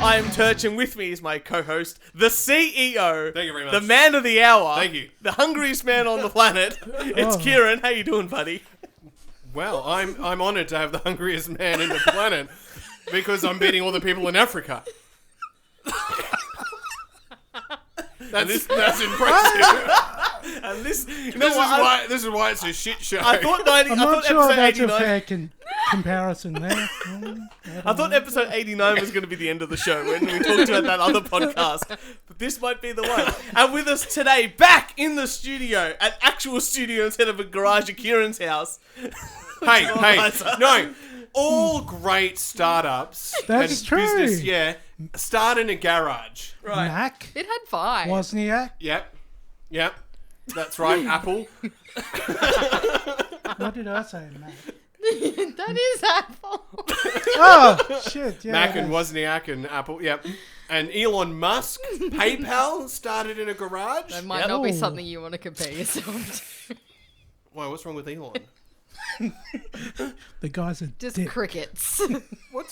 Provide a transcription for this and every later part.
I am Turch, and with me is my co-host, the CEO. Thank you very much. The man of the hour. Thank you. The hungriest man on the planet. It's Kieran. How you doing, buddy? Well, I'm honoured to have the hungriest man in the planet because I'm beating all the people in Africa. That's impressive. And this is why it's a shit show. I thought I'm not sure episode that's a 89. fair comparison there. I thought episode 89 was going to be the end of the show when we talked about that other podcast. But this might be the one. And with us today, back in the studio, an actual studio instead of a garage at Kieran's house. hey, no. All great startups That's and true. business, start in a garage. Right. Mac, It had 5. Wozniak. Yep. That's right, Apple. What did I say, Mac? That is Apple. Oh, shit. Yeah, Mac and Wozniak and Apple, yep. And Elon Musk, PayPal started in a garage. That might not be Ooh. something you want to compare yourself to. Why, what's wrong with Elon? The guy's a Just dick. crickets.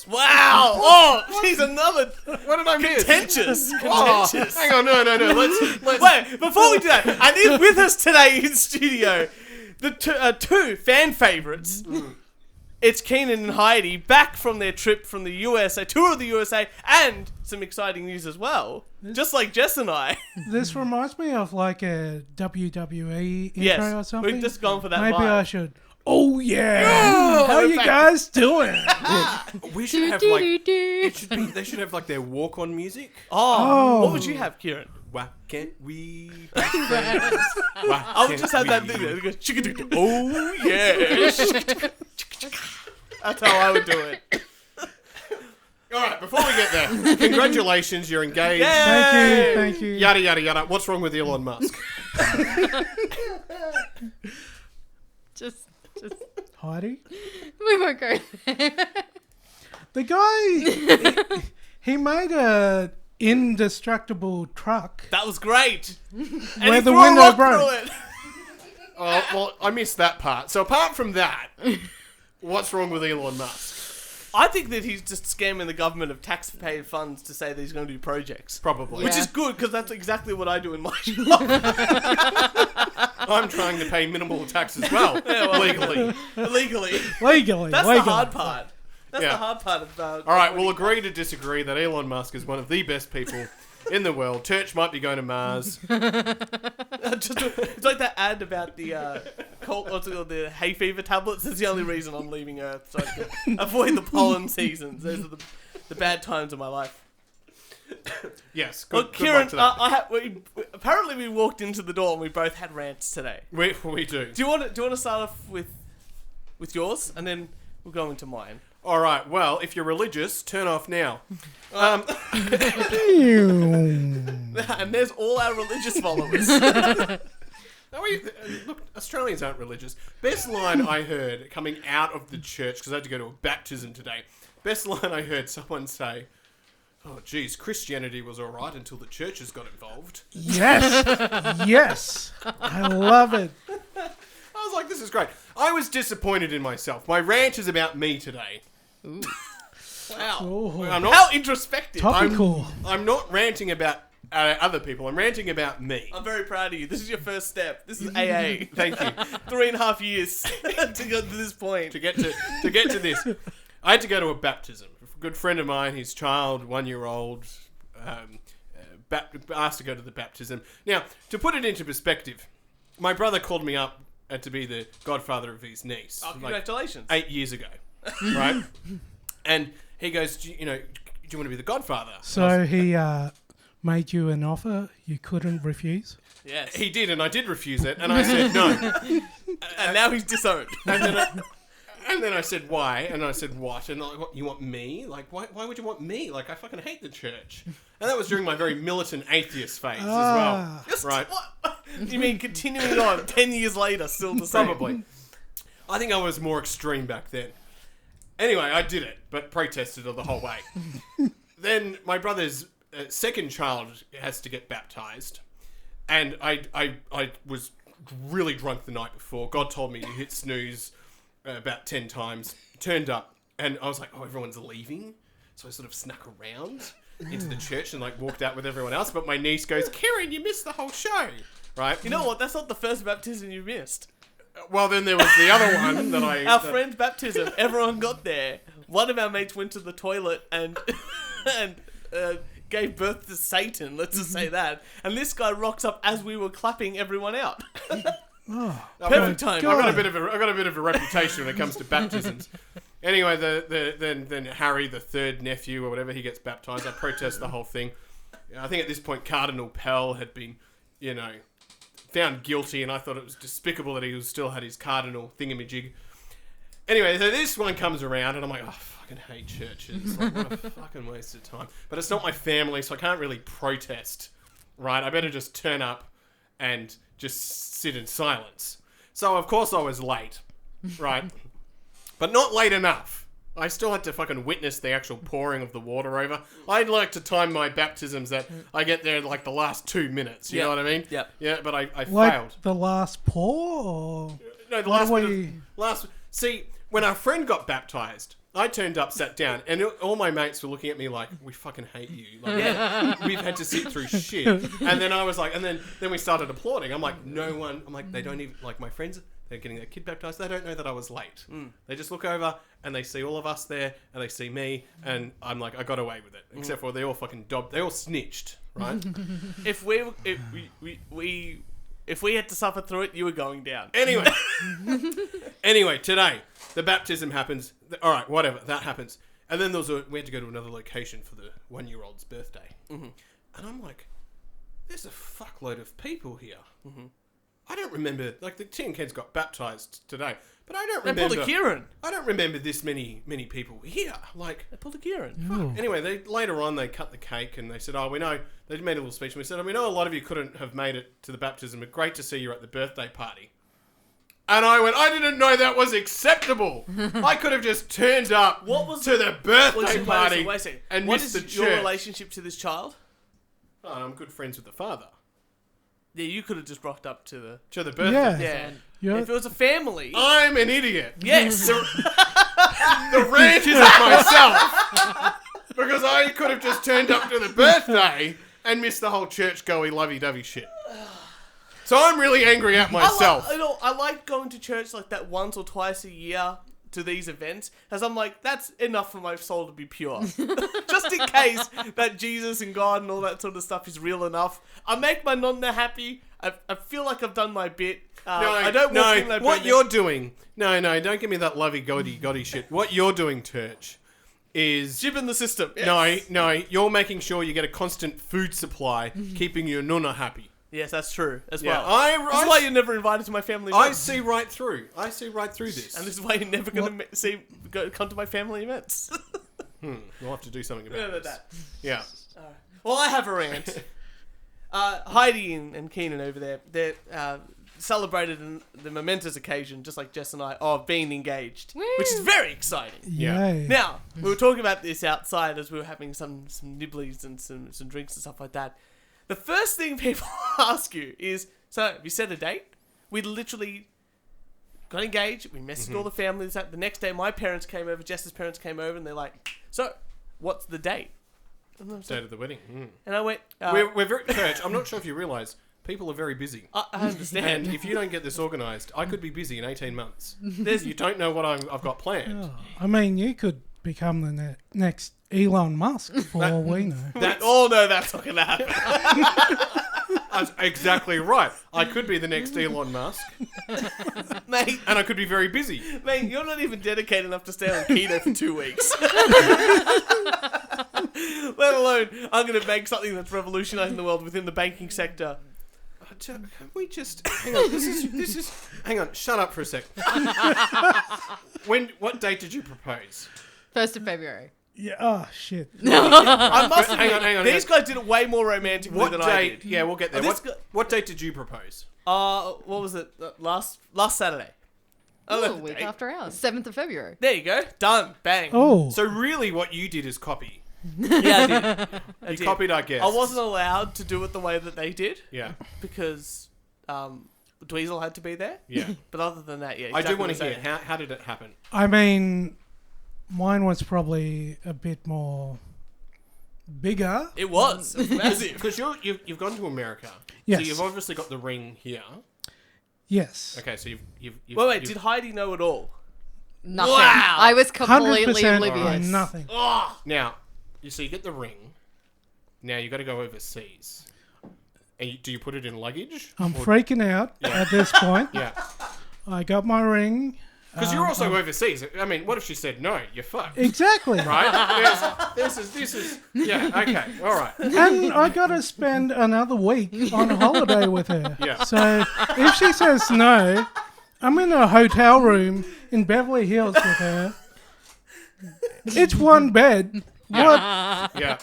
Wow! Oh, she's another What did I miss? contentious. Oh, Contentious. hang on, no. Let's Wait, before we do that, and with us today in studio, the two fan favourites. It's Kieran and Heidi back from their trip from the USA, tour of the USA, and some exciting news as well. Just like Jess and I. This reminds me of like a WWE intro Yes, or something. we've just gone for that Maybe vibe. I should. Oh, yeah. How you perfect. guys doing? we should have like they should have like their walk-on music. Oh, what would you have, Kieran? Why can't we be friends? Why I'll can't just have that we? thing that goes, "Chicka-doo-doo." Oh, yeah. That's how I would do it. All right, before we get there, congratulations, you're engaged. Yay! Thank you. Yada yada yada. What's wrong with Elon Musk? just Heidi? we won't go there. The guy, he made a indestructible truck. That was great. And Where he the threw a window rock broke. through it. Oh well, I missed that part. So apart from that, what's wrong with Elon Musk? I think that he's just scamming the government of taxpayer funds to say that he's going to do projects. Probably. Which Yeah. is good, because that's exactly what I do in my job. I'm trying to pay minimal tax as well, legally. Legally. Legally. That's the hard part. That's Yeah. the hard part about... All right, we'll agree to disagree that Elon Musk is one of the best people in the world. Turch might be going to Mars. It's like that ad about the the hay fever tablets. That's the only reason I'm leaving Earth, so I can avoid the pollen seasons. Those are the bad times of my life. Yes, Well, good Kieran, luck to that. apparently we walked into the door and we both had rants today. We do. Do you want to start off with yours, and then we'll go into mine? All right, well, if you're religious, turn off now. And there's all our religious followers. No, look, Australians aren't religious. Best line I heard coming out of the church, because I had to go to a baptism today. Best line I heard someone say, "Oh, geez, Christianity was all right until the churches got involved." Yes. Yes. I love it. I was like, this is great. I was disappointed in myself. My rant is about me today. Wow. Oh, I'm not, How introspective. topical. I'm not ranting about other people. I'm ranting about me. I'm very proud of you. This is your first step. This is AA. Thank you. 3.5 years to get to this point. To get to this, I had to go to a baptism. A good friend of mine, his child, 1-year-old, asked to go to the baptism. Now, to put it into perspective, my brother called me up to be the godfather of his niece. Oh, congratulations. 8 years ago, right? And he goes, do you want to be the godfather? So he made you an offer you couldn't refuse? Yes. He did, and I did refuse it, and I said no. And now he's disowned. And then I said, why? And I said, what? And like, what, you want me? Like, why would you want me? Like, I fucking hate the church. And that was during my very militant atheist phase as well. Just Right. What? You mean continuing on 10 years later, still the same? Probably. I think I was more extreme back then. Anyway, I did it, but protested it the whole way. Then my brother's second child has to get baptized. And I was really drunk the night before. God told me to hit snooze about 10 times. Turned up, and I was like, oh, everyone's leaving. So I sort of snuck around. into the church and like walked out with everyone else. But my niece goes, Kieran, you missed the whole show, right? You know what? That's not the first baptism you missed. Well, then there was the other one that I... Our friend's baptism. Everyone got there. One of our mates went to the toilet and gave birth to Satan. Let's just say that. And this guy rocks up as we were clapping everyone out. Perfect time. I got a bit of a reputation when it comes to baptisms. Anyway, then Harry, the third nephew or whatever, he gets baptized. I protest the whole thing. I think at this point Cardinal Pell had been, found guilty, and I thought it was despicable that he still had his cardinal thingamajig. Anyway, so this one comes around, and I'm like, oh, I fucking hate churches. Like, what a fucking waste of time. But it's not my family, so I can't really protest, right? I better just turn up and just sit in silence. So, of course, I was late, right? But not late enough. I still had to fucking witness the actual pouring of the water over. I'd like to time my baptisms that I get there like the last 2 minutes. You know what I mean? Yep. Yeah, but I Like failed. the last pour, or No, the what last do bit of, See, when our friend got baptized, I turned up, sat down, and all my mates were looking at me like, we fucking hate you. Like, we've had to sit through shit. And then I was like, and then we started applauding. I'm like, no one, I'm like, they don't even, like my friends, they're getting their kid baptized. They don't know that I was late. They just look over and they see all of us there and they see me, and I'm like, I got away with it. Except for they all fucking they all snitched, right? If we had to suffer through it, you were going down. Anyway, today the baptism happens. All right, whatever, that happens. And then we had to go to another location for the 1-year-old's birthday. And I'm like, there's a fuckload of people here. I don't remember, like the 10 kids got baptized today, but I don't They remember. pulled a Kieran. I don't remember this many people here. Like, They pulled a Kieran. Ooh. anyway, later on they cut the cake and they said, oh, we know, they made a little speech and we said, we know a lot of you couldn't have made it to the baptism, but great to see you at the birthday party. And I went, I didn't know that was acceptable. I could have just turned up to the birthday party Wait a second. and What missed is the your church. relationship to this child? Oh, I'm good friends with the father. Yeah, you could have just rocked up to the... To the birthday. Yeah. You're- If it was a family... I'm an idiot. Yes. The rant is at myself. Because I could have just turned up to the birthday and missed the whole church-goey lovey-dovey shit. So I'm really angry at myself. I like going to church like that once or twice a year to these events, as I'm like, that's enough for my soul to be pure. Just in case that Jesus and God and all that sort of stuff is real enough. I make my nonna happy. I feel like I've done my bit. I don't walk in that what building. you're doing... No, don't give me that lovey-goody shit. What you're doing, Turch, is... Jib in the system. No, you're making sure you get a constant food supply, keeping your nonna happy. Yes, that's true as Yeah, well. This is why you're never invited to my family I events. see right through. this. And this is why you're never going to come to my family events. We'll have to do something about Remember this. that. Yeah. Well, I have a rant. Heidi and Kieran over there, they're celebrated the momentous occasion, just like Jess and I, of being engaged, which is very exciting. Yeah. Yay. Now, we were talking about this outside as we were having some nibblies and some drinks and stuff like that. The first thing people ask you is, so have you set a date? We literally got engaged. We messaged all the families. The next day, my parents came over, Jess's parents came over, and they're like, so, what's the date? And I was Date like, of the wedding. and I went, We're very... Turch, I'm not sure if you realise, people are very busy. I understand. And if you don't get this organised, I could be busy in 18 months. There's You don't know what I've got planned. Oh, I mean, you could become the next Elon Musk for all we know. That's no, that's not going to happen. That's exactly right. I could be the next Elon Musk, Mate, and I could be very busy. you're not even dedicated enough to stay on keto for 2 weeks. Let alone, I'm going to make something that's revolutionising the world within the banking sector. Can we just hang on? This is. Hang on. Shut up for a sec. What date did you propose? 1st of February. Yeah. Oh shit. I must Hang on, admit, hang on, these guys did it way more romantically What than I date? did. Yeah, we'll get there. Oh, this What date did you propose? What was it? Last Saturday. I don't know A the week date. after ours. 7th of February. There you go. Done. Bang. Oh. So really, what you did is copy. Yeah, I did. I You did. copied our guess. I wasn't allowed to do it the way that they did Yeah, because Dweezil had to be there. yeah. But other than that, yeah. I do exactly want the to hear same. how did it happen? I mean, mine was probably a bit more bigger. It was. It was massive. Because you've gone to America. Yes. So you've obviously got the ring here. Yes. Okay, so you've Wait, did Heidi know it all? Nothing. Wow. I was completely 100% oblivious. nothing. Oh, Now, you get the ring. Now you got to go overseas. And do you put it in luggage? I'm freaking out at this point. Yeah. I got my ring. Because you're also overseas. I mean, what if she said no? You're fucked. Exactly. Right? This is. Yeah. Okay. All right. And I got to spend another week on holiday with her. Yeah. So if she says no, I'm in a hotel room in Beverly Hills with her. It's one bed. What? Yeah.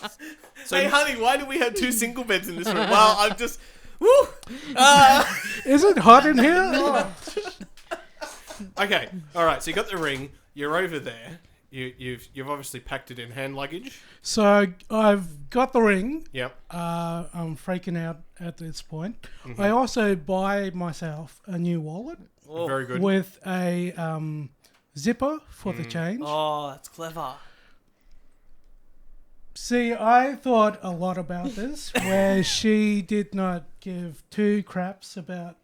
So hey, honey, why do we have 2 single beds in this room? Well, I'm just... Woo! Is it hot in here? Oh. okay. All right. So you got the ring. You're over there. You've obviously packed it in hand luggage. So I've got the ring. Yep. I'm freaking out at this point. Mm-hmm. I also buy myself a new wallet Oh. Very good. with a zipper for the change. Oh, that's clever. See, I thought a lot about this, where she did not give 2 craps about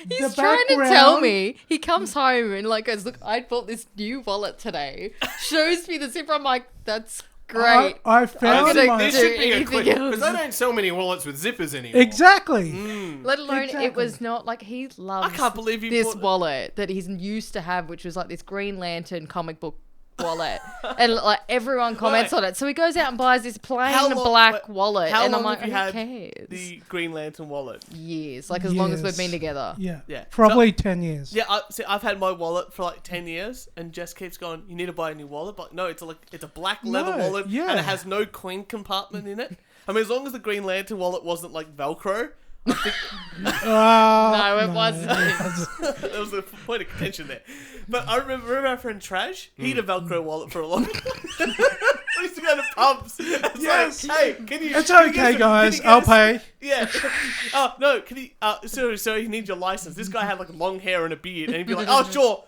He's trying to tell me. He comes home and like goes, look, I bought this new wallet today. Shows me the zipper. I'm like, that's great. I found gonna my... There do should be a anything clip else. because they don't sell many wallets with zippers anymore. Exactly. Let alone it Exactly. was not like he loves I can't believe you this bought- wallet that he's used to have, which was like this Green Lantern comic book wallet, and like everyone comments on it. So he goes out and buys this plain black wallet, How and I'm long like, have you who had cares? the Green Lantern wallet? Years, like as long as we've been together. Yeah. Yeah. Probably 10 years. Yeah, I've had my wallet for like 10 years, and Jess keeps going, you need to buy a new wallet. But no, it's a black leather No, wallet, yeah. and it has no coin compartment in it. I mean, as long as the Green Lantern wallet wasn't like Velcro, I think No, it wasn't. there was a point of contention there. But I remember our friend Trash, he had a Velcro wallet for a long time. We used to go to pubs. It's Yes. like, hey, can you... It's can you okay, get us- guys. can you I'll get us- pay. Yeah. Oh, no, can he... sorry, you need your license. This guy had like long hair and a beard, and he'd be like, oh, sure.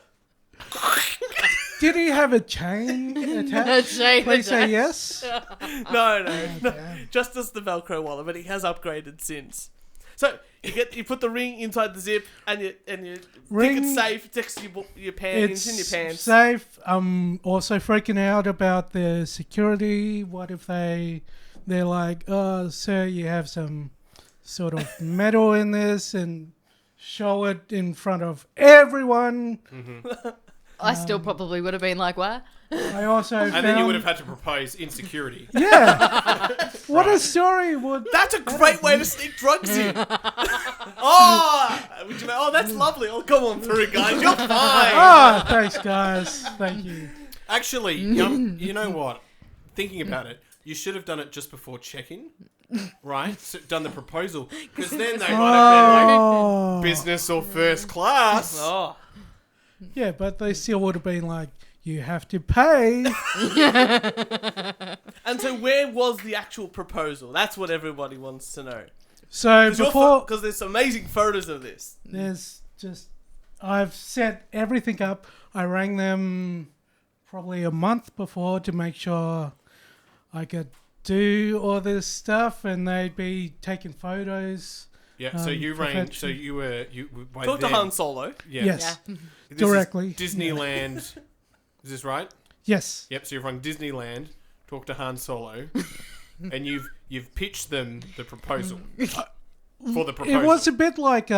Did he have a chain attached? Please say yes. No. Just as the Velcro wallet, but he has upgraded since. So you put the ring inside the zip, and you think it's safe. It's next to your pants. It's in your pants. Safe. I'm also freaking out about the security. What if they're like, oh, sir, you have some sort of metal in this, and show it in front of everyone. I still probably would have been like, what? I also And found, then you would have had to propose in security. Yeah. What a story would... That's a great way to sneak drugs in. Oh, that's lovely. Oh, come on through, guys. You're fine. Oh, thanks, guys. Thank you. Actually, you know what? Thinking about it, you should have done it just before check-in, right? So, done the proposal, because then they might have been Oh. like business or first class. Oh. Yeah, but they still would have been like, you have to pay. And so where was the actual proposal? That's what everybody wants to know. So before... Because there's amazing photos of this. There's just... I've set everything up. I rang them probably a month before to make sure I could do all this stuff, and they'd be taking photos. Yeah. So you rang. perfection. So you were by Talk to then- Han Solo. Yeah. Yes. Yeah. This Directly. is Disneyland. Is this right? Yes. Yep. So you've rung Disneyland. Talk to Han Solo, and you've pitched them the proposal for the proposal. It was a bit like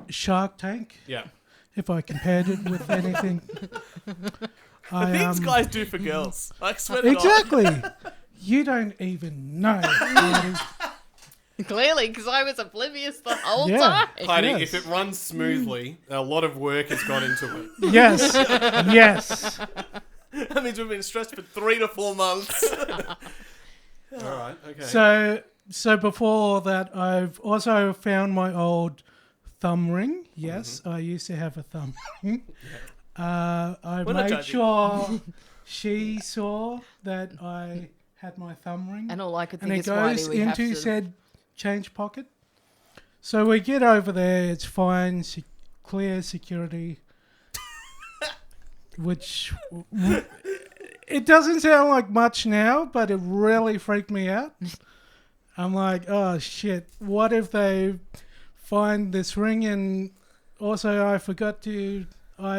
Shark Tank, Yeah. if I compared it with anything. The things guys do for girls. I swear to God. Exactly. You don't even know. Clearly, because I was oblivious the whole Yeah. time. Heidi, Yes. if it runs smoothly, a lot of work has gone into it. Yes. Yes. That means we've been stressed for 3 to 4 months. All right. Okay. So before that, I've also found my old thumb ring. Yes, I used to have a thumb ring. I We're not made judging. sure she saw that I had my thumb ring. And all I could And think it is, why goes do we have into to... said change pocket. So we get over there, it's fine, clear security, which It doesn't sound like much now, but it really freaked me out. I'm like, oh shit, what if they find this ring and also I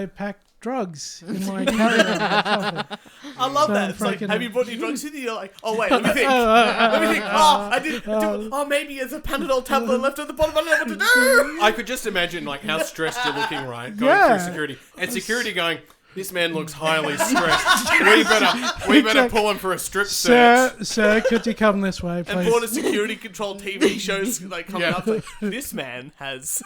packed drugs in my carry-on or something. I love So that. It's like, freaking- have you brought any drugs with you? You're like, oh wait, let me think. Let me think. Oh, I did. Oh, maybe it's a Panadol tablet left at the bottom. I don't know what to do. I could just imagine like how stressed you're looking, right? Going Yeah. through security. And security going, this man looks highly stressed. we better pull him for a strip search. Sir, could you come this way, And please? border security control TV shows like coming Yeah. up. Like, this man is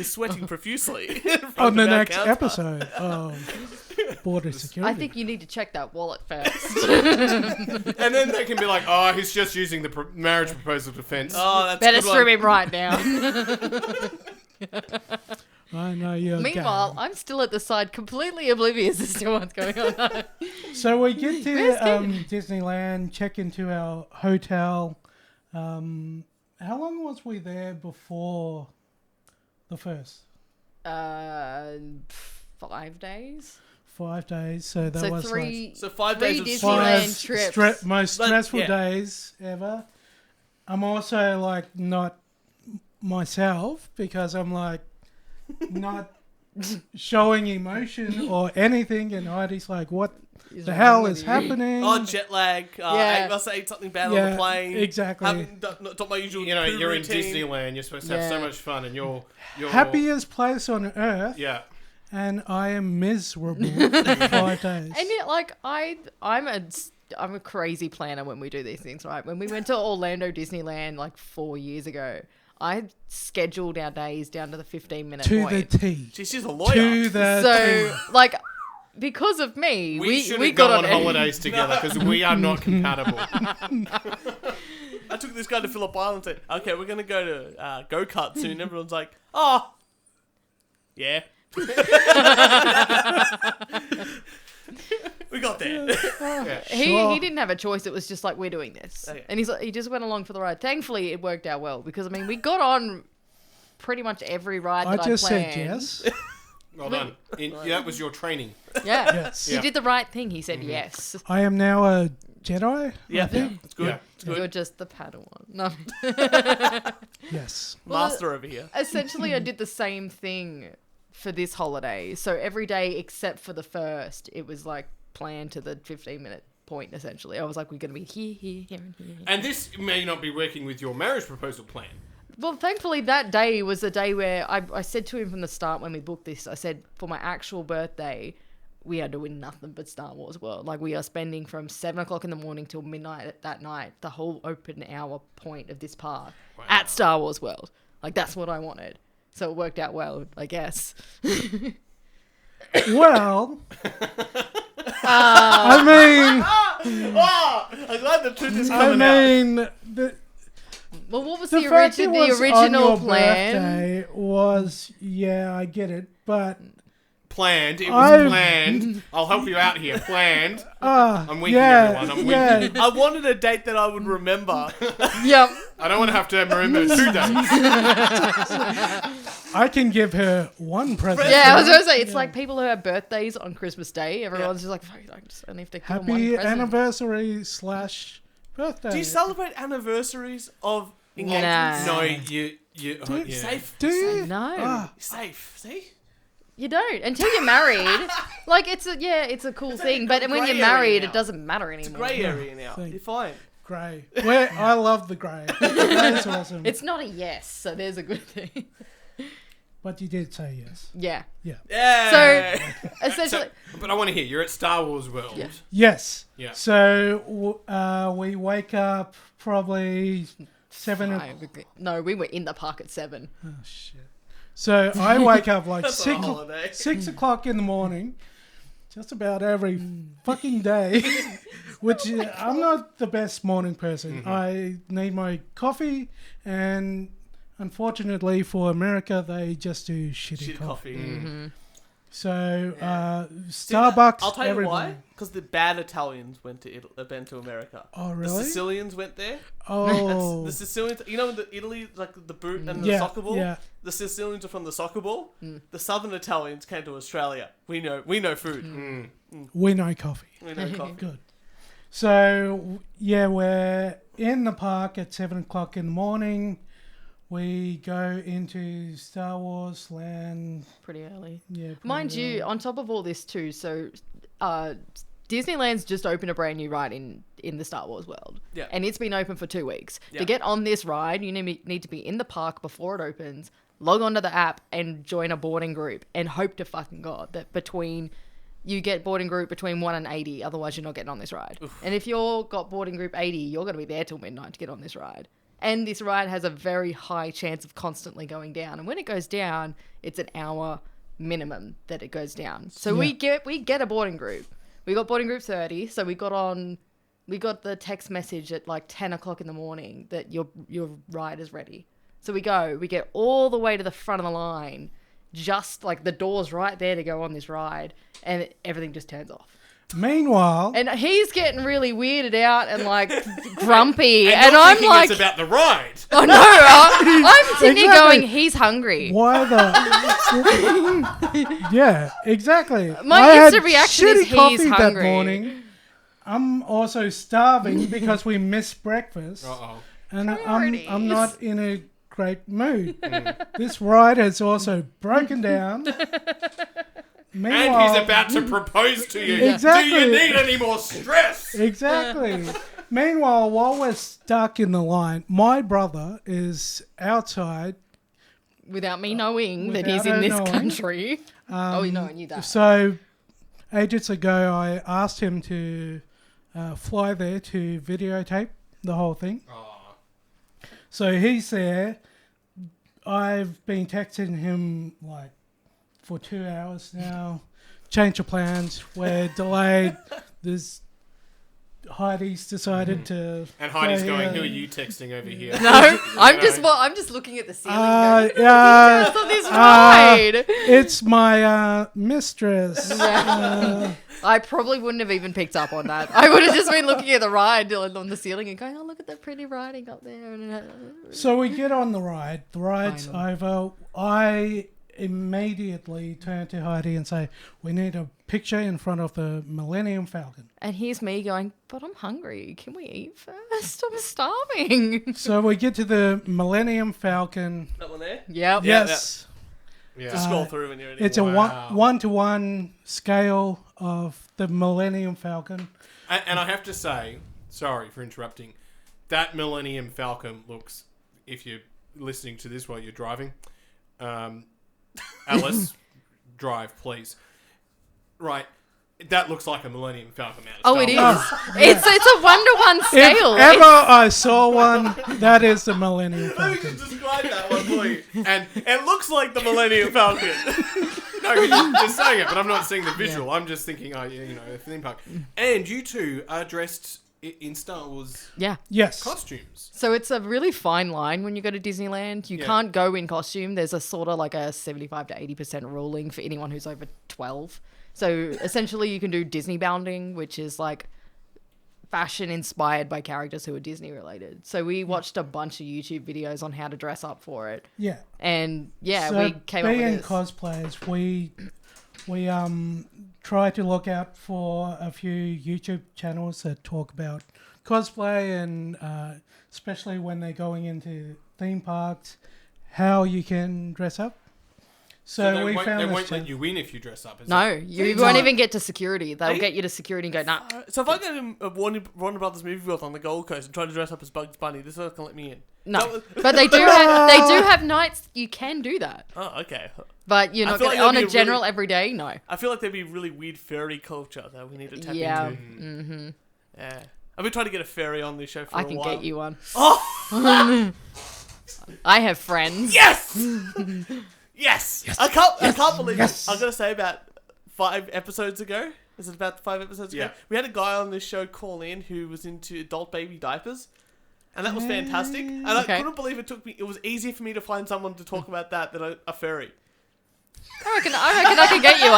sweating profusely in front On of the our next counter. episode of Border Security. I think you need to check that wallet first. And then they can be like, oh, he's just using the marriage proposal defense. Oh, that's Better a good one. scream him right now. I know you're Meanwhile, I'm still at the side, completely oblivious as to what's going on. So we get to Where's Kieran? Disneyland, check into our hotel. How long was we there before the first? 5 days. 5 days. So that So was three. So 5 Three days of Disneyland stress. trips. most But, stressful yeah. days ever. I'm also like not myself because I'm like not showing emotion or anything, and Heidi's like, "What the hell is happening?" Oh, jet lag. Yeah. I must say something bad on Yeah, the plane. exactly. Haven't done my usual. You know, poo you're in routine. Disneyland. You're supposed to have so Yeah. much fun, and you're Happiest place on earth, Yeah. and I am miserable for 5 days. And yet, like, I'm a crazy planner when we do these things, right? When we went to Orlando Disneyland like 4 years ago, I scheduled our days down to the 15-minute To point. the T. Gee, she's a lawyer. To the So, T. like, because of me, We should we have got gone on on holidays together because we are not compatible. I took this guy to Phillip Island and said, okay, we're going to go to go-kart soon. Everyone's like, oh, yeah. We got there. Yeah. Sure. He didn't have a choice. It was just like, we're doing this. Okay. And he just went along for the ride. Thankfully, it worked out well because, I mean, we got on pretty much every ride I that just I said planned. yes. Well done. That was your training. Yeah. Yes. He Yeah. did the right thing. He said yes. I am now a Jedi. Yeah, I think. it's good. Yeah. It's good. You're just the Padawan. No. Yes. Master over here. Essentially, I did the same thing for this holiday. So every day except for the first, it was like planned to the 15-minute point, essentially. I was like, we're going to be here, and here. And this may not be working with your marriage proposal plan. Well, thankfully, that day was the day where I said to him from the start when we booked this, I said, for my actual birthday, we are doing nothing but Star Wars World. Like, we are spending from 7 o'clock in the morning till midnight that night, the whole open hour point of this park at Star Wars World. Like, that's what I wanted. So it worked out well, I guess. Well, I mean, Oh, I'm glad the truth is I coming out. mean, the Well, what was the the fact it was on original your plan? birthday was, yeah, I get it, but Planned. It was I've- planned. I'll help you out here. Planned. I'm winking, yeah, everyone. I'm yeah. winking. I wanted a date that I would remember. Yep. I don't want to have to remember 2 days. I can give her one present. Yeah, I was going to say, it's like people who have birthdays on Christmas Day. Everyone's just like, fuck, I just only have to give them one Happy present. anniversary / birthday. Do you celebrate anniversaries of engagements? Nah. No, you yeah. Safe. Do you? No. Ah, Safe. See? You don't until you're married. Like it's a cool thing, but when grey you're area married, now. it doesn't matter anymore. Grey area now. Thank- You're fine. grey. I love the grey. That's awesome. It's not a yes, so there's a good thing. But you did say yes. Yeah. Yeah. So essentially, But I want to hear. You're at Star Wars World. Yeah. Yes. Yeah. So we wake up probably 7 o'clock. no, we were in the park at 7. Oh, shit. So I wake up like That's on a holiday. 6 o'clock in the morning, just about every fucking day, which I'm not the best morning person. I need my coffee, and unfortunately for America, they just do shitty Shitty coffee. coffee. So See, Starbucks, I'll tell you every why. morning. Because the bad Italians went to America. Oh, The really? Sicilians went there. Oh. The Sicilians, you know, the Italy, like the boot and the Yeah, soccer ball. yeah. The Sicilians are from the soccer ball. The Southern Italians came to Australia. We know food. We know coffee. We know coffee. Good. So, yeah, we're in the park at 7 o'clock in the morning. We go into Star Wars Land. Pretty early. Yeah, pretty Mind early. you, on top of all this too, so Disneyland's just opened a brand new ride in the Star Wars world. Yeah. And it's been open for 2 weeks. Yeah. To get on this ride, you need to be in the park before it opens, log onto the app and join a boarding group and hope to fucking God that you get boarding group between 1 and 80, otherwise you're not getting on this ride. Oof. And if you're got boarding group 80, you're going to be there till midnight to get on this ride. And this ride has a very high chance of constantly going down. And when it goes down, it's an hour minimum that it goes down. So we get a boarding group. We got boarding group 30. So we got the text message at like 10 o'clock in the morning that your ride is ready. So we get all the way to the front of the line, just like the door's right there to go on this ride, and everything just turns off. Meanwhile, And he's getting really weirded out and like grumpy, And and you're I'm thinking like, it's about the ride. oh no, I'm sitting here Exactly. going, he's hungry. why the... yeah, exactly. My I had instant reaction shitty is he's coffee hungry. that morning. I'm also starving because we missed breakfast. Uh-oh. And I'm Priorities. not in a great mood. This ride has also broken down. And Meanwhile, he's about to propose to you. Exactly. Do you need any more stress? Exactly. Meanwhile, while we're stuck in the line, my brother is outside. Without me knowing that Without he's in her this knowing. country. Oh, no, I knew that. So, ages ago, I asked him to fly there to videotape the whole thing. Oh. So he's there. I've been texting him like for 2 hours now. Change of plans. We're delayed. There's Heidi's decided to. And Heidi's go going, here. who are you texting over here? No, I'm just looking at the ceiling. going, Yeah, "Details on this ride." it's my mistress. I probably wouldn't have even picked up on that. I would have just been looking at the ride on the ceiling and going, "Oh, look at that pretty writing up there." So we get on the ride. The ride's Finally. over. I immediately turn to Heidi and say, "We need a picture in front of the Millennium Falcon." And here's me going, "But I'm hungry. Can we eat first? I'm starving." So we get to the Millennium Falcon. That one there? Yep. Yes. Yeah. Just scroll through when you're ready. It's Wow. a one-to-one scale of the Millennium Falcon. And I have to say, sorry for interrupting, that Millennium Falcon looks, if you're listening to this while you're driving, Alice, drive, please. Right. That looks like a Millennium Falcon out of Oh, Star it is. Wars. It's a 1-to-1 scale. If ever I saw one, that is the Millennium Let me Falcon. just describe that one for you. And It looks like the Millennium Falcon. no, you're just saying it, but I'm not seeing the visual. I'm just thinking, a theme park. And you two are dressed in Star Wars Yeah. Yes. costumes. So it's a really fine line when you go to Disneyland. You Yeah. can't go in costume. There's a sort of like a 75 to 80% ruling for anyone who's over 12. So essentially you can do Disney bounding, which is like fashion inspired by characters who are Disney related. So we watched a bunch of YouTube videos on how to dress up for it. Yeah. And yeah, So we came up being with this. cosplayers, we try to look out for a few YouTube channels that talk about cosplay and especially when they're going into theme parks, how you can dress up. So they we won't, found they this won't let channel. you win if you dress up. Is No, it? you So- won't even get to security. They'll Are you- get you to security and go, nah. So if I go to a Warner Brothers movie world on the Gold Coast and try to dress up as Bugs Bunny, this is not going to let me in. No. But they do have nights you can do that. Oh, okay. But you're I not feel going like on that'd a be a general really- everyday, no. I feel like there'd be really weird furry culture that we need to tap Yeah. into. Mm-hmm. Yeah. I've been trying to get a furry on this show for I a can while. get you one. Oh! I have friends. Yes! Yes! I can't believe Yes! it. I gotta say, about 5 episodes ago, is it about 5 episodes ago? Yeah. We had a guy on this show call in who was into adult baby diapers. And that was fantastic. And I Okay. couldn't believe it was easier for me to find someone to talk about that than a furry. I reckon I can get you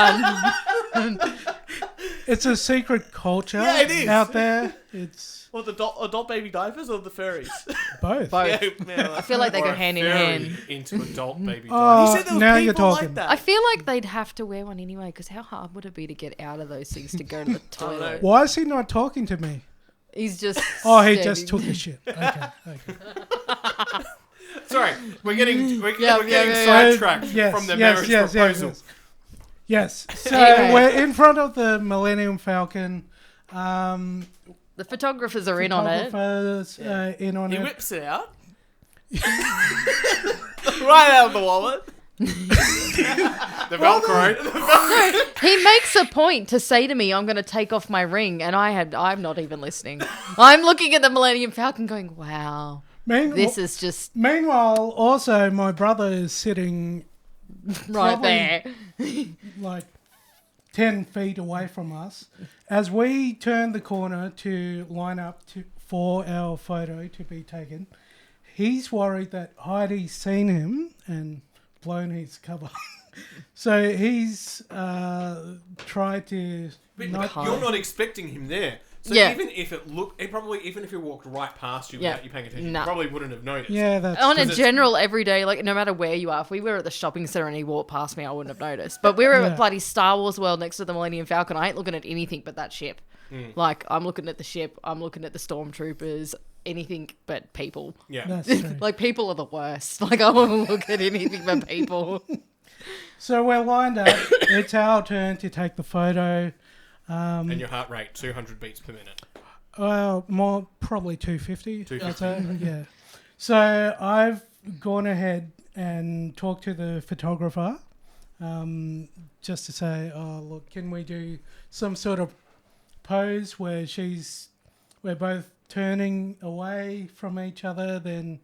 one. It's a secret culture Yeah, it is. out there. It's Or the adult baby diapers or the furries? Both. Both. Yeah, man, I feel like they Or go a hand in fairy hand. into adult baby Oh, He said there was now you're people talking. like that. I feel like they'd have to wear one anyway, because how hard would it be to get out of those things to go to the toilet? Why is he not talking to me? He's just. Oh, he standing- just took a shit. Okay. Sorry, we're getting yeah. sidetracked Yes, from the yes, marriage yes, proposal. yes, yes. So Anyway. we're in front of the Millennium Falcon. The photographers are in on it. Photographers in on He it. whips it out. Right out of the wallet. The Velcro. He makes a point to say to me, "I'm going to take off my ring," and I'm not even listening. I'm looking at the Millennium Falcon, going, "Wow, this is just Meanwhile, also, my brother is sitting right Probably- there." like 10 feet away from us. As we turn the corner to line up for our photo to be taken, he's worried that Heidi's seen him and blown his cover. So he's tried to But not... you're not expecting him there. So Yeah. even if even if he walked right past you Yeah. without you paying attention, Nah. you probably wouldn't have noticed. Yeah, that's... On a 'Cause it's- general everyday, like no matter where you are, if we were at the shopping centre and he walked past me, I wouldn't have noticed. But we were Yeah. at bloody Star Wars World next to the Millennium Falcon. I ain't looking at anything but that ship. Like I'm looking at the ship, I'm looking at the stormtroopers, anything but people. Yeah. That's true. Like people are the worst. Like I won't look at anything but people. So we're lined up. It's our turn to take the photo. And your heart rate 200 beats per minute. More probably 250. 250. I'd say, yeah. So I've gone ahead and talked to the photographer, just to say, oh look, can we do some sort of pose where we're both turning away from each other, then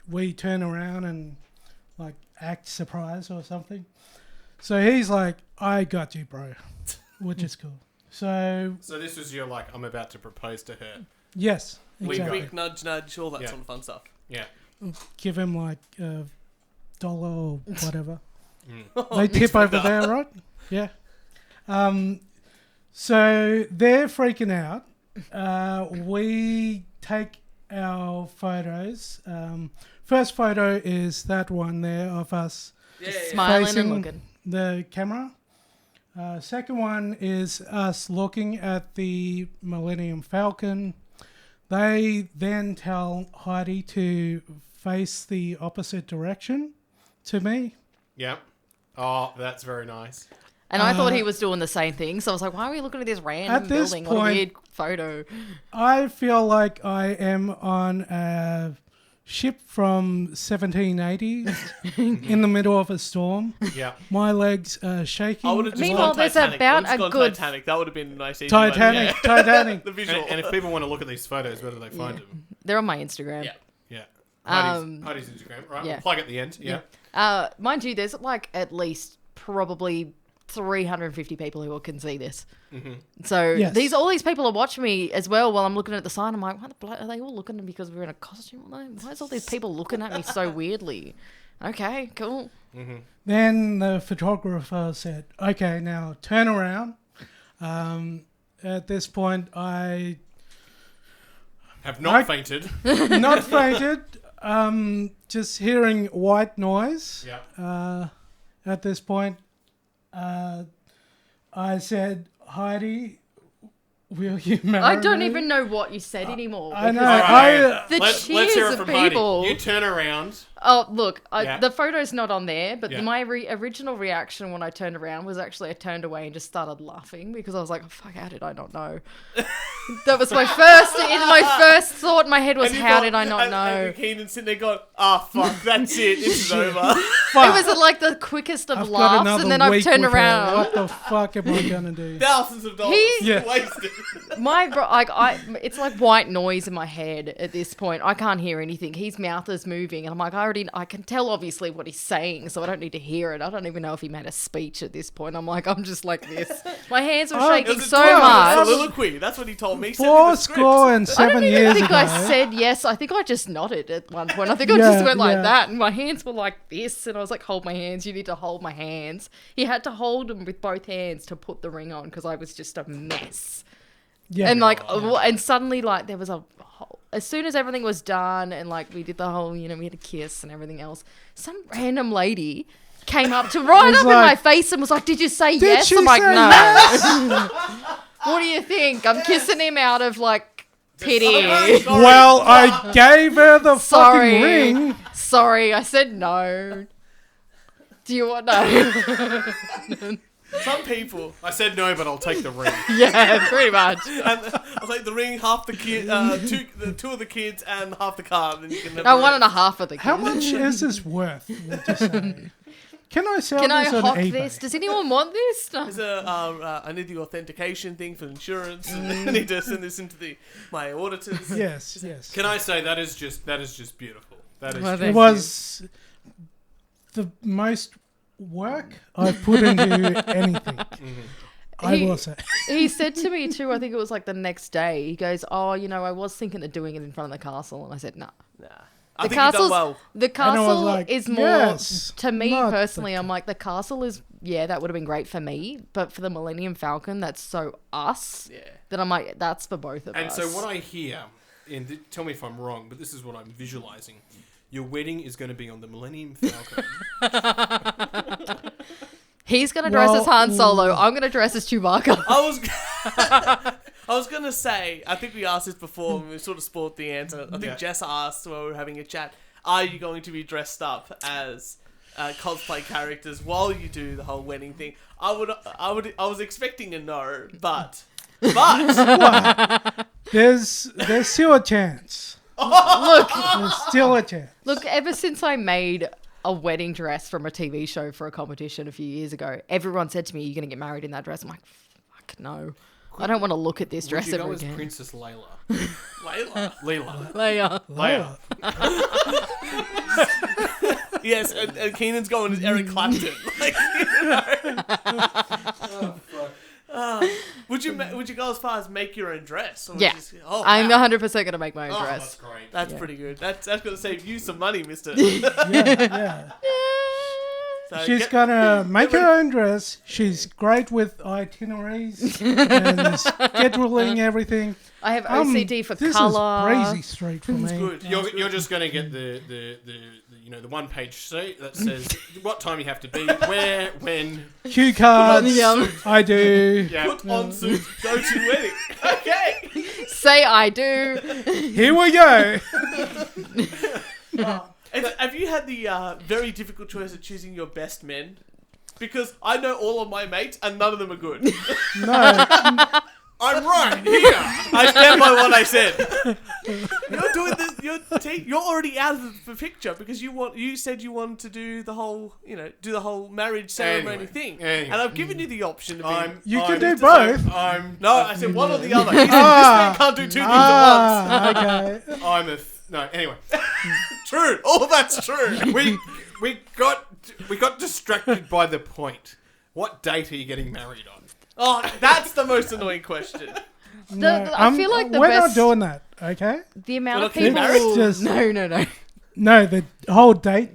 we turn around and like act surprised or something. So he's like, I got you, bro, which is cool. So So this was your I'm about to propose to her. yes, Wink, exactly. wink, nudge, nudge, all that Yeah. sort of fun stuff. Yeah. Give him like $1 or whatever. Oh, They tip over there, right? Yeah. So they're freaking out. We take our photos. First photo is that one there of us Smiling facing and looking. the camera. Second one is us looking at the Millennium Falcon. They then tell Heidi to face the opposite direction to me. Yeah. Oh, that's very nice. And I thought he was doing the same thing. So I was like, why are we looking at this random At this building? What a point- weird photo. I feel like I am on a ship from 1780s in the middle of a storm. Yeah. My legs are shaking. I would have just Meanwhile, gone there's Titanic. about I would've just a gone good- Titanic. That would have been a nice easy one, Titanic, yeah. Titanic. The visual. And if people want to look at these photos, where do they find them? They're on my Instagram. Yeah. Yeah. Um, Heidi's Instagram. Right. yeah. We'll plug at the end. Yeah. Mind you, there's like at least probably 350 people who can see this. So Yes. all these people are watching me as well while I'm looking at the sign. I'm like, what the blood are they all looking at me because we're in a costume? Why is all these people looking at me so weirdly? Okay, cool. Then the photographer said, okay, now turn around. At this point, I Have not fainted. not fainted, just hearing white noise. Yeah. At this point, I said, Heidi, will you marry I don't me? even know what you said anymore. I know. because- Alright, The let's cheers hear it of from people. Heidi. You turn around. Oh, look, Yeah. the photo's not on there, but Yeah. my original reaction when I turned around was actually I turned away and just started laughing because I was like, oh, fuck, how did I not know? That was my first thought in my head was, And you how thought- did I not know? And Keenan sitting there going, fuck, that's it. It's over. It was like the quickest of I've got laughs, another and then I've week turned with her. around. What the fuck am I gonna do? Thousands of dollars Yeah. wasted. It's like white noise in my head at this point. I can't hear anything. His mouth is moving, and I'm like, I can tell obviously what he's saying, so I don't need to hear it. I don't even know if he made a speech at this point. I'm just like this. My hands were Oh, shaking It was a so total much. soliloquy. That's what he told me. Send me the Four script. score and I 7 don't even years think ago. I said yes. I think I just nodded at one point. I think I Yeah, just went like yeah. that, and my hands were like this, and I was like, hold my hands. You need to hold my hands. He had to hold them with both hands to put the ring on because I was just a mess. Yeah. And like, and suddenly like there was a whole, as soon as everything was done and like we did the whole, you know, we had a kiss and everything else, some random lady came up to right up in my face and was like, "Did you say yes?" she I'm like, say "No." yes? What do you think? I'm kissing him out of like pity. Well, I gave her the Sorry. fucking ring. Sorry, I said no. Do you want no? Some people. I said no, but I'll take the ring. Yeah, pretty much. And I'll take the ring, half the kid, two of the kids, and half the car. Then you can have No, the one rest. and a half of the kids. How much is this worth? Would you say? Can I sell Can I this on hawk eBay? this? Does anyone want this? No. There's I need the authentication thing for insurance. I need to send this into my auditors. Yes, yes. Can I say that is just beautiful. That is. Well, just- thank It was the most work I've put into anything. I He- will say. He said to me too, I think it was like the next day, he goes, "Oh, you know, I was thinking of doing it in front of the castle." And I said, "No." Nah. I The think you've done castle's well. the And I was castle like, is more yes, to me not the personally. I'm like, the castle is that would have been great for me, but for the Millennium Falcon, that's so us Yeah. that I'm like, that's for both of And us. so what I hear, and tell me if I'm wrong, but this is what I'm visualizing. Your wedding is going to be on the Millennium Falcon. He's gonna dress as Well, Han Solo. I'm gonna dress as Chewbacca. I was gonna say. I think we asked this before, and we sort of spoiled the answer. I think Yeah. Jess asked while we were having a chat: are you going to be dressed up as cosplay characters while you do the whole wedding thing? I was expecting a no, but There's still a chance. Look, There's still a chance. look. Ever since I made a wedding dress from a TV show for a competition a few years ago, everyone said to me, "You're gonna get married in that dress." I'm like, "Fuck no." I don't want to look at this Would dress you go ever as again. Princess Layla? Layla. Leia. Leia. Leia. Yes, and Keenan's going as Eric Clapton. Like, would you go as far as make your own dress? Or Yeah. just- I'm wow. 100% gonna make my own Oh, dress. that's great. That's pretty good. That's gonna save you some money, Mister. Yeah. So She's gonna make her own dress. She's great with itineraries and scheduling everything. I have OCD for this color. is crazy straight for me. good. You're just going to get the the one page sheet that says what time you have to be, where, when. Cue cards. I do. Yeah. Put on suit, go to wedding. Okay. Say I do. Here we go. Have you had the very difficult choice of choosing your best men? Because I know all of my mates and none of them are good. No, I'm right here. I stand by what I said. You're doing this. You're already out of the picture because you said you wanted to do the whole marriage ceremony Anyway, thing, anyway. and I've given you the option to be. you can I'm- do both. No, I said one or the other. He said, this man can't do two things at once. Okay. No. Anyway, True. All that's true. we got distracted by the point. What date are you getting married on? Oh, that's the most annoying question. I feel like the we're best. not doing that. Okay. The amount We're of not getting people. married? Just- No. No, the whole date.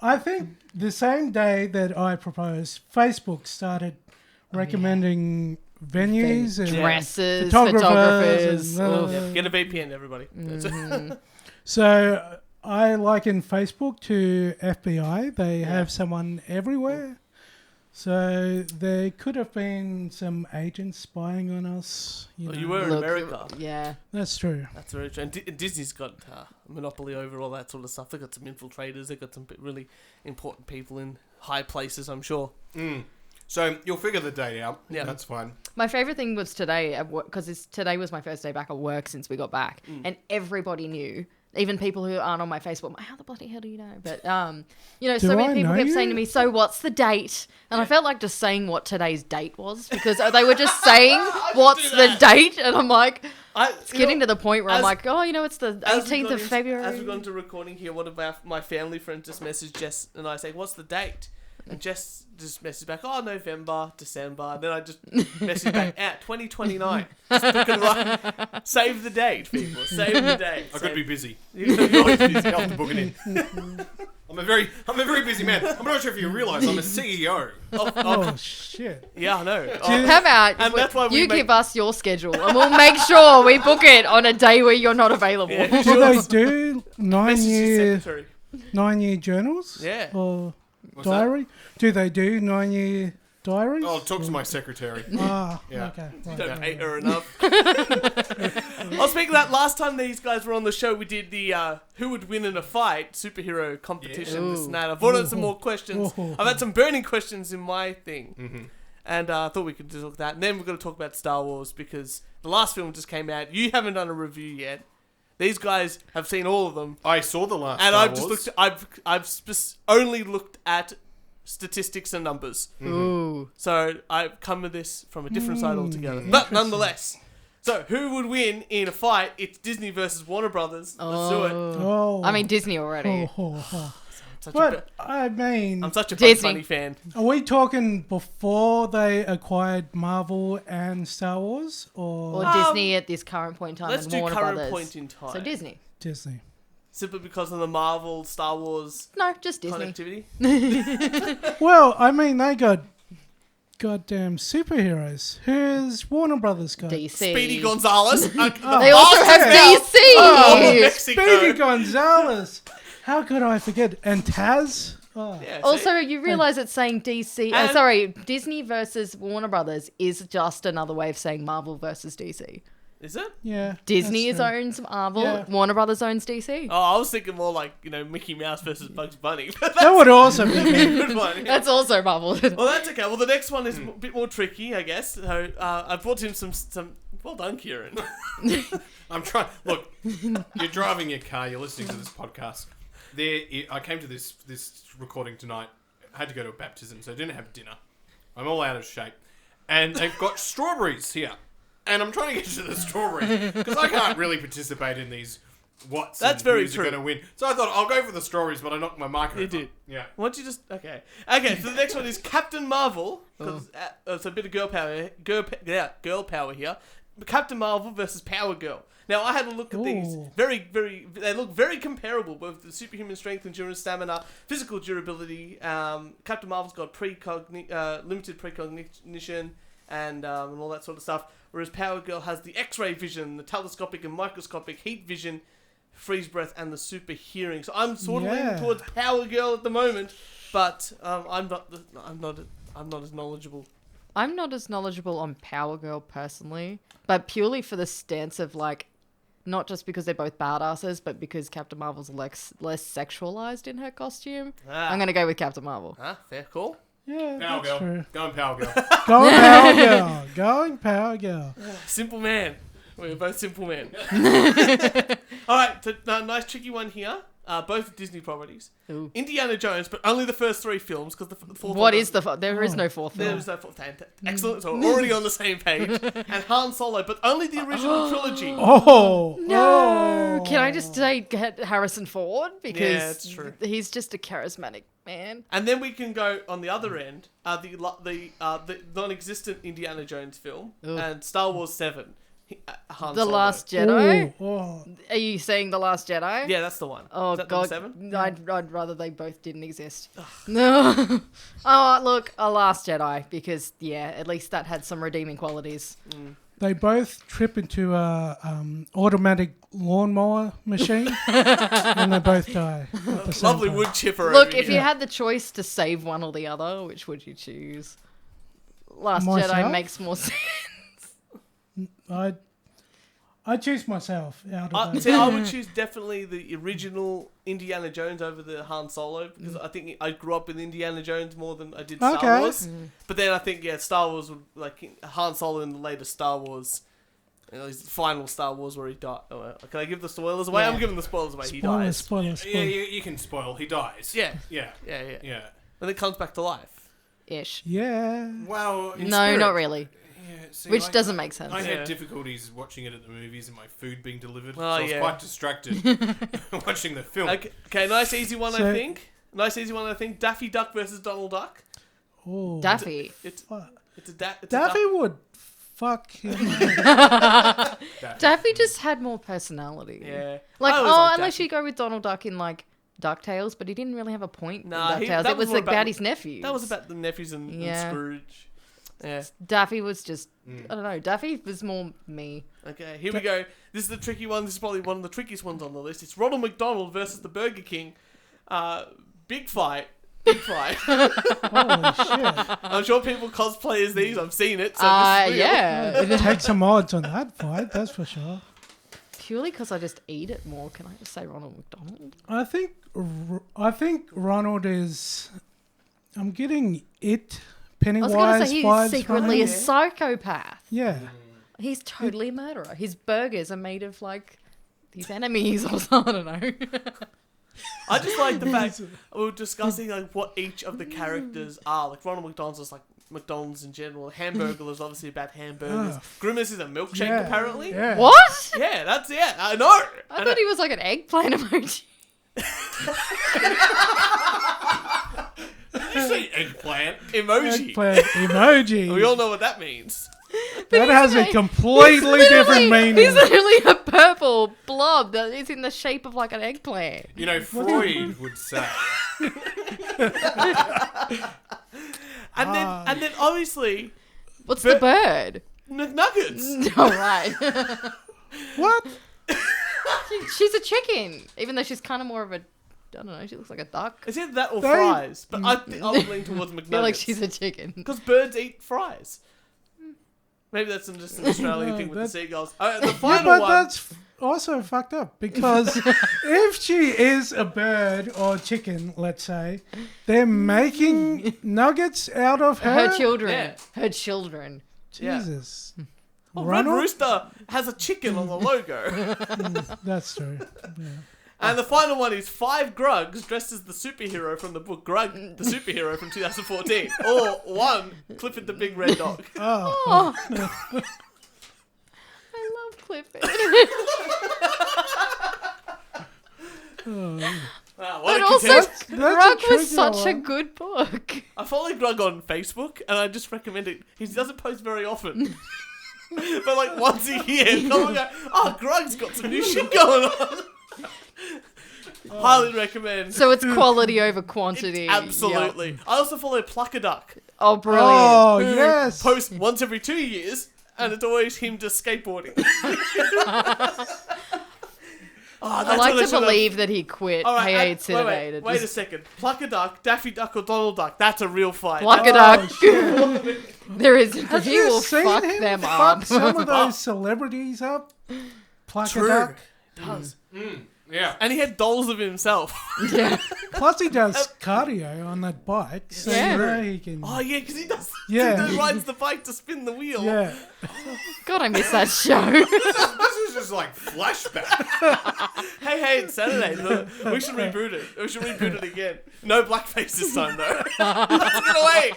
I think the same day that I proposed, Facebook started recommending venues and Dresses, photographers. photographers. and, Get a VPN, everybody. So I liken Facebook to FBI. They have someone everywhere. So there could have been some agents spying on us. You Well, know. you were in Look, America. Yeah. That's true. That's very true. And Disney's got a monopoly over all that sort of stuff. They've got some infiltrators. They've got some really important people in high places, I'm sure. So you'll figure the date out. Yeah. That's fine. My favorite thing was today at work because today was my first day back at work since we got back, and everybody knew. Even people who aren't on my Facebook, I'm like, how the bloody hell do you know? But Do so many I people know kept you? saying to me, "So what's the date?" And I felt like just saying what today's date was because they were just saying, "What's the date?" And I'm like, it's getting to the point where I'm as- like, "Oh, it's the As we 18th got of into- February." As we got into recording here, one of my family friends just messaged Jess and I saying, "What's the date?" And Jess just messaged back, "Oh, November, December." And then I just messaged back, "At 2029." Just took it right. Save the date, people. Save the date. I could be busy. You're always busy. I'll have to book it in. I'm a very busy man. I'm not sure if you realise I'm a CEO. Oh shit! Yeah, I know. How about And that's why we you make- give us your schedule and we'll make sure we book it on a day where you're not available. Yeah. Do they do Message your 9-year secretary. journals? Yeah. Or What's that? diary? Do they do 9-year diaries? I'll talk to my secretary. Ah, Yeah. okay. Right. Don't hate her enough. Well, speaking of that, last time these guys were on the show, we did the who would win in a fight superhero competition. Yeah. This and that. I've brought out some more questions. Ooh. I've had some burning questions in my thing. Mm-hmm. And I thought we could just look at that. And then we're going to talk about Star Wars because the last film just came out. You haven't done a review yet. These guys have seen all of them. I saw the last. And Star I've just Wars. looked. Only looked at statistics and numbers. Ooh. So I've come with this from a different side altogether. But nonetheless, so who would win in a fight? It's Disney versus Warner Brothers. Let's do it. Oh. I mean, Disney already. But I mean, I'm such a Disney. funny fan. are we talking before they acquired Marvel and Star Wars, or Or Disney at this current point in time. Let's and do Warner current Brothers. point in time. So Disney. Disney? Simply because of the Marvel, Star Wars No, just Disney. connectivity. Well, I mean, they got goddamn superheroes. Who's Warner Brothers got? DC. Speedy Gonzalez. They also have DC. Oh, Mexico. Speedy Gonzalez. How could I forget? And Taz. Oh. Yeah, see? Also, you realise it's saying DC. And- Sorry, Disney versus Warner Brothers is just another way of saying Marvel versus DC. Is it? Yeah. Disney that's true. owns Marvel. Yeah. Warner Brothers owns DC. Oh, I was thinking more like, Mickey Mouse versus Bugs Bunny. But That would also be that's good. a good one. Yeah. That's also Marvel. Well, that's okay. Well, the next one is a bit more tricky, I guess. So I brought him some. Well done, Kieran. I'm trying. Look, you're driving your car. You're listening to this podcast. I came to this recording tonight. I had to go to a baptism, so I didn't have dinner. I'm all out of shape, and they've got strawberries here, and I'm trying to get to the strawberries because I can't really participate in these. That's That's very who's true. going to win? So I thought I'll go for the strawberries, but I knocked my microphone. You did. Yeah. Why don't you just... Okay. Okay, so the next one is Captain Marvel. Cause, it's a bit of girl power here. Captain Marvel versus Power Girl. Now, I had a look at these. Ooh. They look very comparable, both the superhuman strength, endurance, stamina, physical durability. Captain Marvel's got limited precognition and all that sort of stuff. Whereas Power Girl has the X-ray vision, the telescopic and microscopic heat vision, freeze breath, and the super hearing. So I'm sort of leaning towards Power Girl at the moment, but I'm not as knowledgeable. I'm not as knowledgeable on Power Girl personally, but purely for the stance of not just because they're both badasses, but because Captain Marvel's less sexualized in her costume. I'm gonna go with Captain Marvel. Fair call. Yeah, Power that's girl. true. Going Power Girl. Going Power Girl. Going Power Girl. Simple man. We're both simple men. All right, so, nice tricky one here. Both Disney properties. Ooh. Indiana Jones, but only the first 3 films because the fourth. What one is there is no fourth There film. is no fourth. Excellent. So we're already on the same page. And Han Solo, but only the original trilogy. Oh. No, Oh. can I just say get Harrison Ford because Yeah, it's true. he's just a charismatic man. And then we can go on the other end, the non-existent Indiana Jones film Ooh. and Star Wars 7. Han The Solo. Last Jedi. Ooh, oh. Are you saying The Last Jedi? Yeah, that's the one. Oh Is that God, number 7? I'd rather they both didn't exist. No. Oh look, a Last Jedi because at least that had some redeeming qualities. They both trip into a automatic lawnmower machine, and they both die. At the same Lovely time. wood chipper. Look, over if here. you had the choice to save one or the other, which would you choose? Last Jedi Myself? makes more sense. I choose myself out of that. See, I would choose definitely the original Indiana Jones over the Han Solo because I think I grew up with Indiana Jones more than I did Star Okay. Wars. But then I think Star Wars would Han Solo in the later Star Wars, his final Star Wars where he died. Oh, well, can I give the spoilers away? Yeah. I'm giving the spoilers away. He Spoilers, dies. spoilers, Yeah, spoilers. you can spoil. He dies. Yeah, Yeah. yeah. Yeah. And it comes back to life. Ish. Yeah. Well, in No, spirit. not really. Yeah, see, Which doesn't make sense. I Yeah. had difficulties watching it at the movies and my food being delivered. Oh, so I was yeah. quite distracted watching the film. Okay, nice easy one. So- I think. Daffy Duck versus Donald Duck. Oh. Daffy. It's Fuck. it's a duck. Daffy would fuck him. Daffy just had more personality. Yeah. Like, I always liked unless Daffy. you go with Donald Duck in DuckTales, but he didn't really have a point Nah, in he- DuckTales. that It was was more like about- about his nephews. That was about the nephews and Yeah. Scrooge. Yeah. Daffy was just, I don't know, Daffy was more me. Okay, here we go. This is the tricky one. This is probably one of the trickiest ones on the list. It's Ronald McDonald versus the Burger King. Big fight. Big fight. Holy shit. I'm sure people cosplay as these. I've seen it. So this is real. Yeah. Take some odds on that fight, that's for sure. Purely because I just eat it more. Can I just say Ronald McDonald? I think Ronald is. I'm getting it. I was Pennywise going to say vibes he's secretly from a him. psychopath. Yeah. He's totally a murderer. His burgers are made of like his enemies or something. I don't know. I just like the fact we were discussing like what each of the characters are. Like Ronald McDonald's is like McDonald's in general. Hamburger is obviously about hamburgers. Oh. Grimace is a milkshake Yeah. apparently. Yeah. What? Yeah, that's it. I know. I thought he was like an eggplant emoji. Did you say eggplant? Emoji. Eggplant emoji. We all know what that means. That has a completely different meaning. He's literally a purple blob that is in the shape of like an eggplant. You know, Freud would say. And then obviously What's the bird? McNuggets. All right. What? She's a chicken, even though she's kind of more of a, I don't know, she looks like a duck. It's either that or They- fries, but I would lean towards I feel like McNuggets. she's a chicken. Because birds eat fries. Maybe that's just an Australian No, thing with the that- seagulls. The Yeah, final but one. that's also fucked up because if she is a bird or chicken, let's say, they're making nuggets out of her. Her children. Yeah. Her children. Yeah. Jesus. Oh, Red Ronald? Rooster has a chicken on the logo. That's true. Yeah. And the final one is 5 Grugs dressed as the superhero from the book Grug, the superhero from 2014. Or 1 Clifford the Big Red Dog. Oh, Oh. I love Clifford. Wow, what But a also, contest. That's a Grug was tricky such a one. good book. I follow Grug on Facebook, and I just recommend it. He doesn't post very often. But like once a year, come and go, oh, Grug's got some new shit going on. Highly recommend. So it's quality over quantity. Absolutely. Yep. I also follow Pluck a Duck. Oh, brilliant. oh yes. Post once every 2 years, and it's always him just skateboarding. I like to believe that he quit. All right, Hey, it's wait a second. Pluck a Duck, Daffy Duck, or Donald Duck. That's a real fight. Pluck it Oh, up. shit. There is. Have He you will seen fuck him them fuck up. some of those celebrities up? Pluck a True. duck. Does. Yeah. And he had dolls of himself. Yeah. Plus he does cardio on that bike, so Yeah. you know he can. Oh yeah, because he does. Yeah. He rides the bike to spin the wheel. Yeah. God, I miss that show. This is just like flashback. Hey, it's Saturday. We should reboot it. We should reboot it again. No blackface this time though. Let's get away.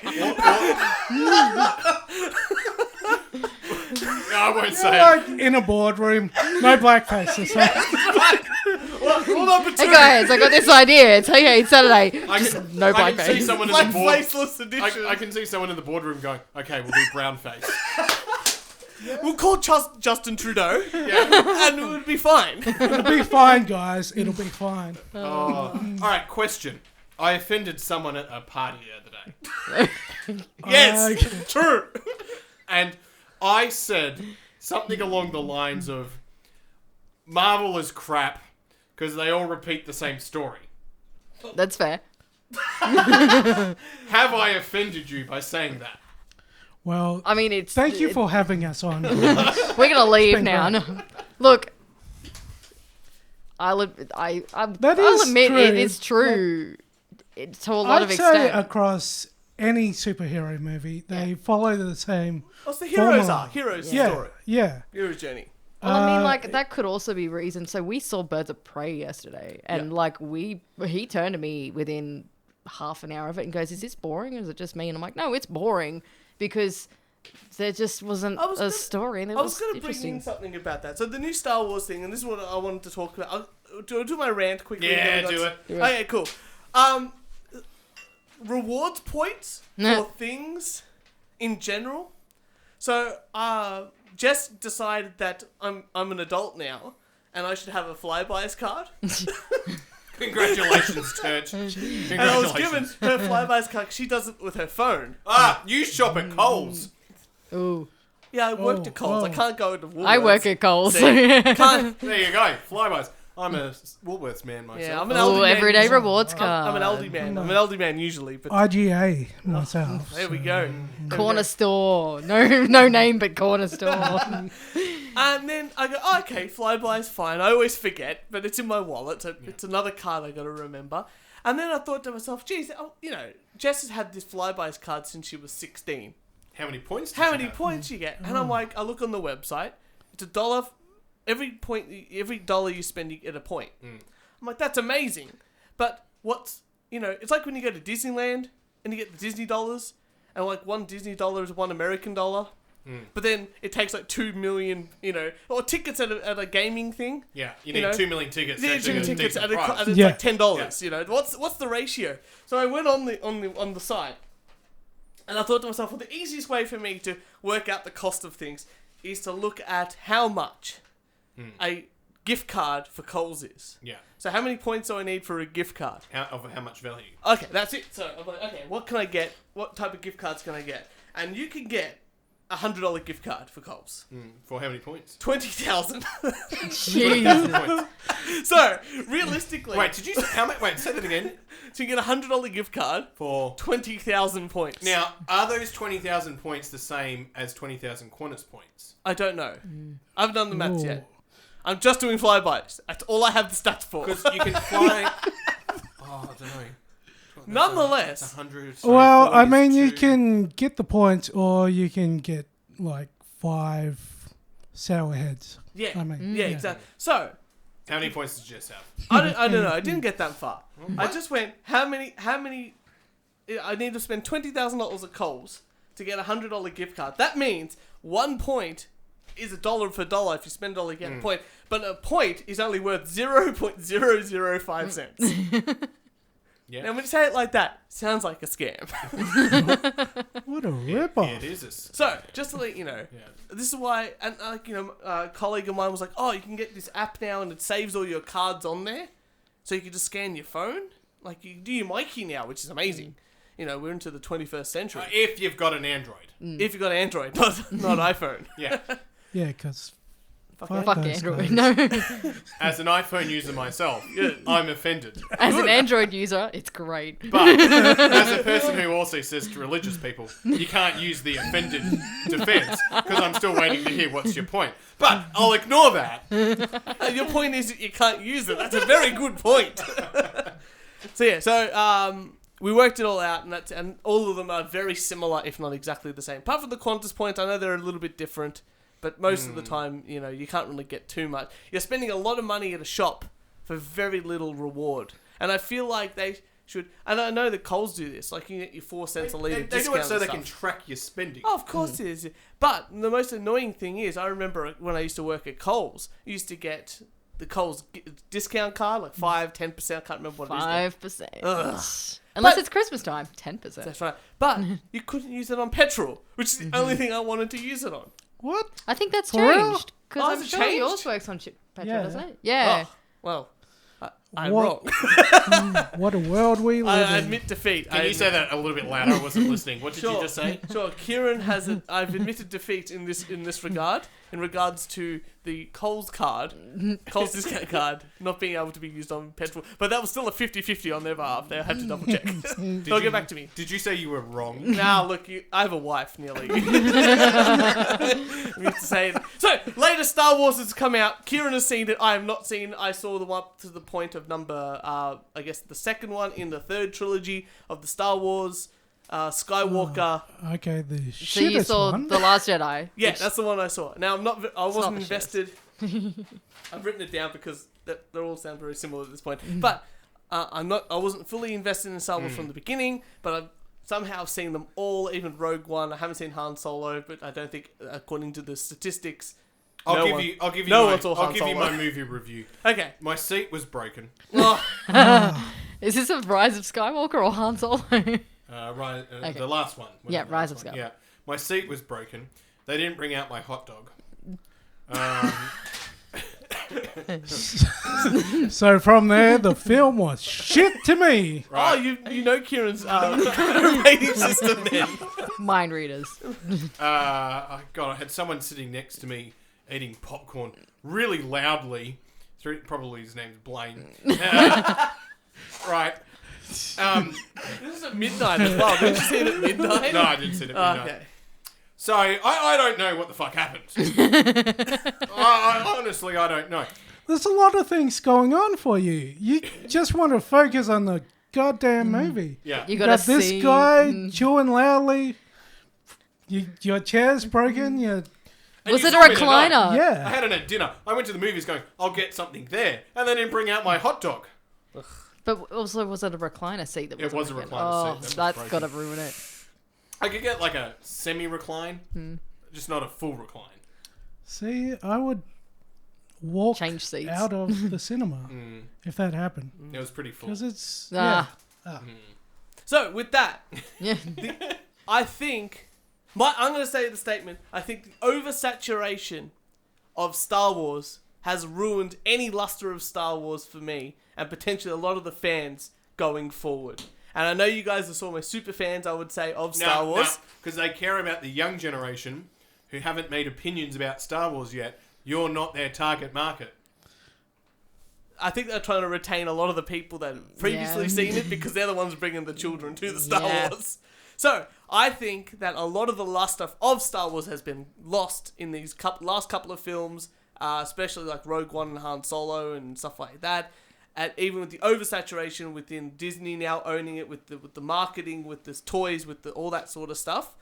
I won't say it. Like in a boardroom, no blackface this time. Rule number 2. Hey guys, I got this idea. It's Hey, it's Saturday. I can, No I can see blackface. someone in the board. Blackfaceless edition. I can see someone in the boardroom going, "Okay, we'll do brown face." We'll call Justin Trudeau, Yeah. and it would be fine. It'll be fine, guys. It'll be fine. Oh. All right. Question: I offended someone at a party the other day, Yes, true. and I said something along the lines of, "Marvel is crap because they all repeat the same story." That's fair. Have I offended you by saying that? Well, I mean, it's. thank you for having us on. We're gonna leave been now. great. No. Look, I'll That I'll is admit true. it is true. To a lot of I'd say extent. across any superhero movie, they follow the same. What's the hero's Formula. arc? Hero's Yeah, story. yeah. Hero's journey. Well, I mean, Uh, like that could also be reason. So we saw Birds of Prey yesterday, and like he turned to me within half an hour of it and goes, "Is this boring? Or is it just me?" And I'm like, "No, it's boring because there just wasn't a story." And it I was was going to bring interesting. in something about that. So the new Star Wars thing, and this is what I wanted to talk about. I'll do my rant quickly. Yeah, and then do we'll it. go- Okay, cool. Rewards points Nah. for things in general. So Jess decided that I'm an adult now, and I should have a Flybuys card. Congratulations, Turch. And I was given her Flybuys card. She does it with her phone. You shop at Coles. Ooh. Yeah, I worked at Coles. I can't go into Woolworths. I work at Coles. Can't. There you go, Flybuys. I'm a Woolworths man myself. Yeah, I'm an Aldi man. everyday usually. rewards card. I'm an Aldi man. I'm an Aldi man usually, but IGA myself. there we go. Corner store. No name, but corner store. And then I go, oh, okay, Flybuys fine. I always forget, but it's in my wallet, so it's another card I got to remember. And then I thought to myself, geez, Jess has had this Flybuys card since she was 16. How many points? How many points you get? And I'm like, I look on the website. It's $1. Every dollar you spend, you get a point. I'm like, that's amazing. But it's like when you go to Disneyland and you get the Disney dollars, and like one Disney dollar is one American dollar. But then it takes like 2 million, or tickets at a gaming thing. Yeah, you need 2 million tickets. Yeah, 2 million tickets and it's Yeah. like $10. What's the ratio? So I went on the site, and I thought to myself, well, the easiest way for me to work out the cost of things is to look at how much a gift card for Coles is. Yeah. So how many points do I need for a gift card? How much value? Okay, that's it. So I'm like, okay, what can I get? What type of gift cards can I get? And you can get $100 gift card for Coles. For how many points? 20,000. Jesus. Points. So realistically, Wait, did you say how much? Wait, say that again. so you get $100 gift card For 20,000 points. now, are those 20,000 points the same as 20,000 Qantas points? I don't know. I haven't done the maths Ooh. yet. I'm just doing flybys. That's all I have the stats for. Because you can fly. I don't know. Nonetheless. That's 100. Well, I mean, you can get the points, or you can get like 5 sour heads. Yeah. I mean, Yeah, exactly. So How many points did Jess have? I don't know. I didn't get that far. I just went, how many? I need to spend $20,000 at Coles to get a $100 gift card. That means 1 point is $1 for $1. If you spend $1, you get a point. But a point is only worth 0.005 cents. Yeah. Now, when you say it like that, sounds like a scam. what a rip-off. It is. So, just to let you know, this is why, and a colleague of mine was like, oh, you can get this app now and it saves all your cards on there. So you can just scan your phone. Like, you do your Mikey now, which is amazing. We're into the 21st century. If you've got an Android. If you've got Android, not iPhone. Yeah. Yeah, because Fuck those Android. guys. No. As an iPhone user myself, I'm offended. As an Android user, it's great. But as a person who also says to religious people, you can't use the offended defense because I'm still waiting to hear what's your point. But I'll ignore that. Your point is that you can't use it. That's a very good point. So we worked it all out, and all of them are very similar, if not exactly the same. Apart from the Qantas points, I know they're a little bit different, but most of the time, you can't really get too much. You're spending a lot of money at a shop for very little reward, and I feel like they should. And I know that Coles do this, like you get your 4 cents a litre They discount. do it so and they stuff. can track your spending. Oh, of course it is. But the most annoying thing is, I remember when I used to work at Coles, you used to get the Coles discount card, like 5, 10%. I can't remember what it is. 5%. Ugh. Unless But- it's Christmas time, 10%. That's right. But you couldn't use it on petrol, which is the only thing I wanted to use it on. What? I think that's For real? changed. Oh, Because has I'm it sure changed? yours works on petrol, Yeah. doesn't it? Yeah. Oh, well, I'm What? wrong. What a world we live I in. admit defeat. Can you say that a little bit louder? I wasn't listening. What did you just say? Sure. Kieran has it. I've admitted defeat in this regard, in regards to the Coles discount card, not being able to be used on petrol. But that was still a 50-50 on their behalf. They had to double check. They'll get back to me. Did you say you were wrong? Now, look, I have a wife, nearly. We have to say it. So, later Star Wars has come out. Kieran has seen it. I have not seen. I saw the one up to the point of number, I guess, the second one in the third trilogy of the Star Wars. Skywalker. Okay, the So you shittest saw one. The Last Jedi. Yeah, which- that's the one I saw. Now, I wasn't the invested. I've written it down because they all sound very similar at this point. But I wasn't fully invested in Star Wars from the beginning, but I've somehow seen them all, even Rogue One. I haven't seen Han Solo, but I don't think, according to the statistics, I'll give you my movie review. Okay. My seat was broken. Is this a Rise of Skywalker or Han Solo? Okay. The last one. Yeah, The Rise last of one. Skywalker. Yeah, my seat was broken. They didn't bring out my hot dog. So from there, the film was shit to me. Oh, you know Kieran's rating system then. Mind readers. God, I had someone sitting next to me eating popcorn really loudly. Probably his name's Blaine. Right. This is at midnight as well. Did you see it at midnight? No, I didn't see it at midnight. Okay. So, I don't know what the fuck happened. Honestly, I don't know. There's a lot of things going on for you. You just want to focus on the goddamn movie. Yeah. You You gotta got this see. guy chewing loudly. Your chair's broken. And Was you it a saw me tonight. recliner? I Yeah. had it at dinner. I went to the movies going, I'll get something there. And they didn't bring out my hot dog. But also, was it a recliner seat? That It was a broken? recliner Oh, seat that was that's broken. gotta ruin it. I could get like a semi-recline, just not a full recline. See, I would walk Change seats. out of the cinema if that happened. It was pretty full. Because it's... Ah. So with that, Yeah. I think I'm going to say the statement. I think the oversaturation of Star Wars has ruined any luster of Star Wars for me, and potentially a lot of the fans going forward. And I know you guys are sort of my super fans, I would say, of Star Wars. Because they care about the young generation who haven't made opinions about Star Wars yet. You're not their target market. I think they're trying to retain a lot of the people that have previously Yeah. seen it because they're the ones bringing the children to the Star Yeah. Wars. So I think that a lot of the luster of Star Wars has been lost in these last couple of films, especially like Rogue One and Han Solo and stuff like that. And even with the oversaturation within Disney now owning it with the marketing, with the toys, with all that sort of stuff.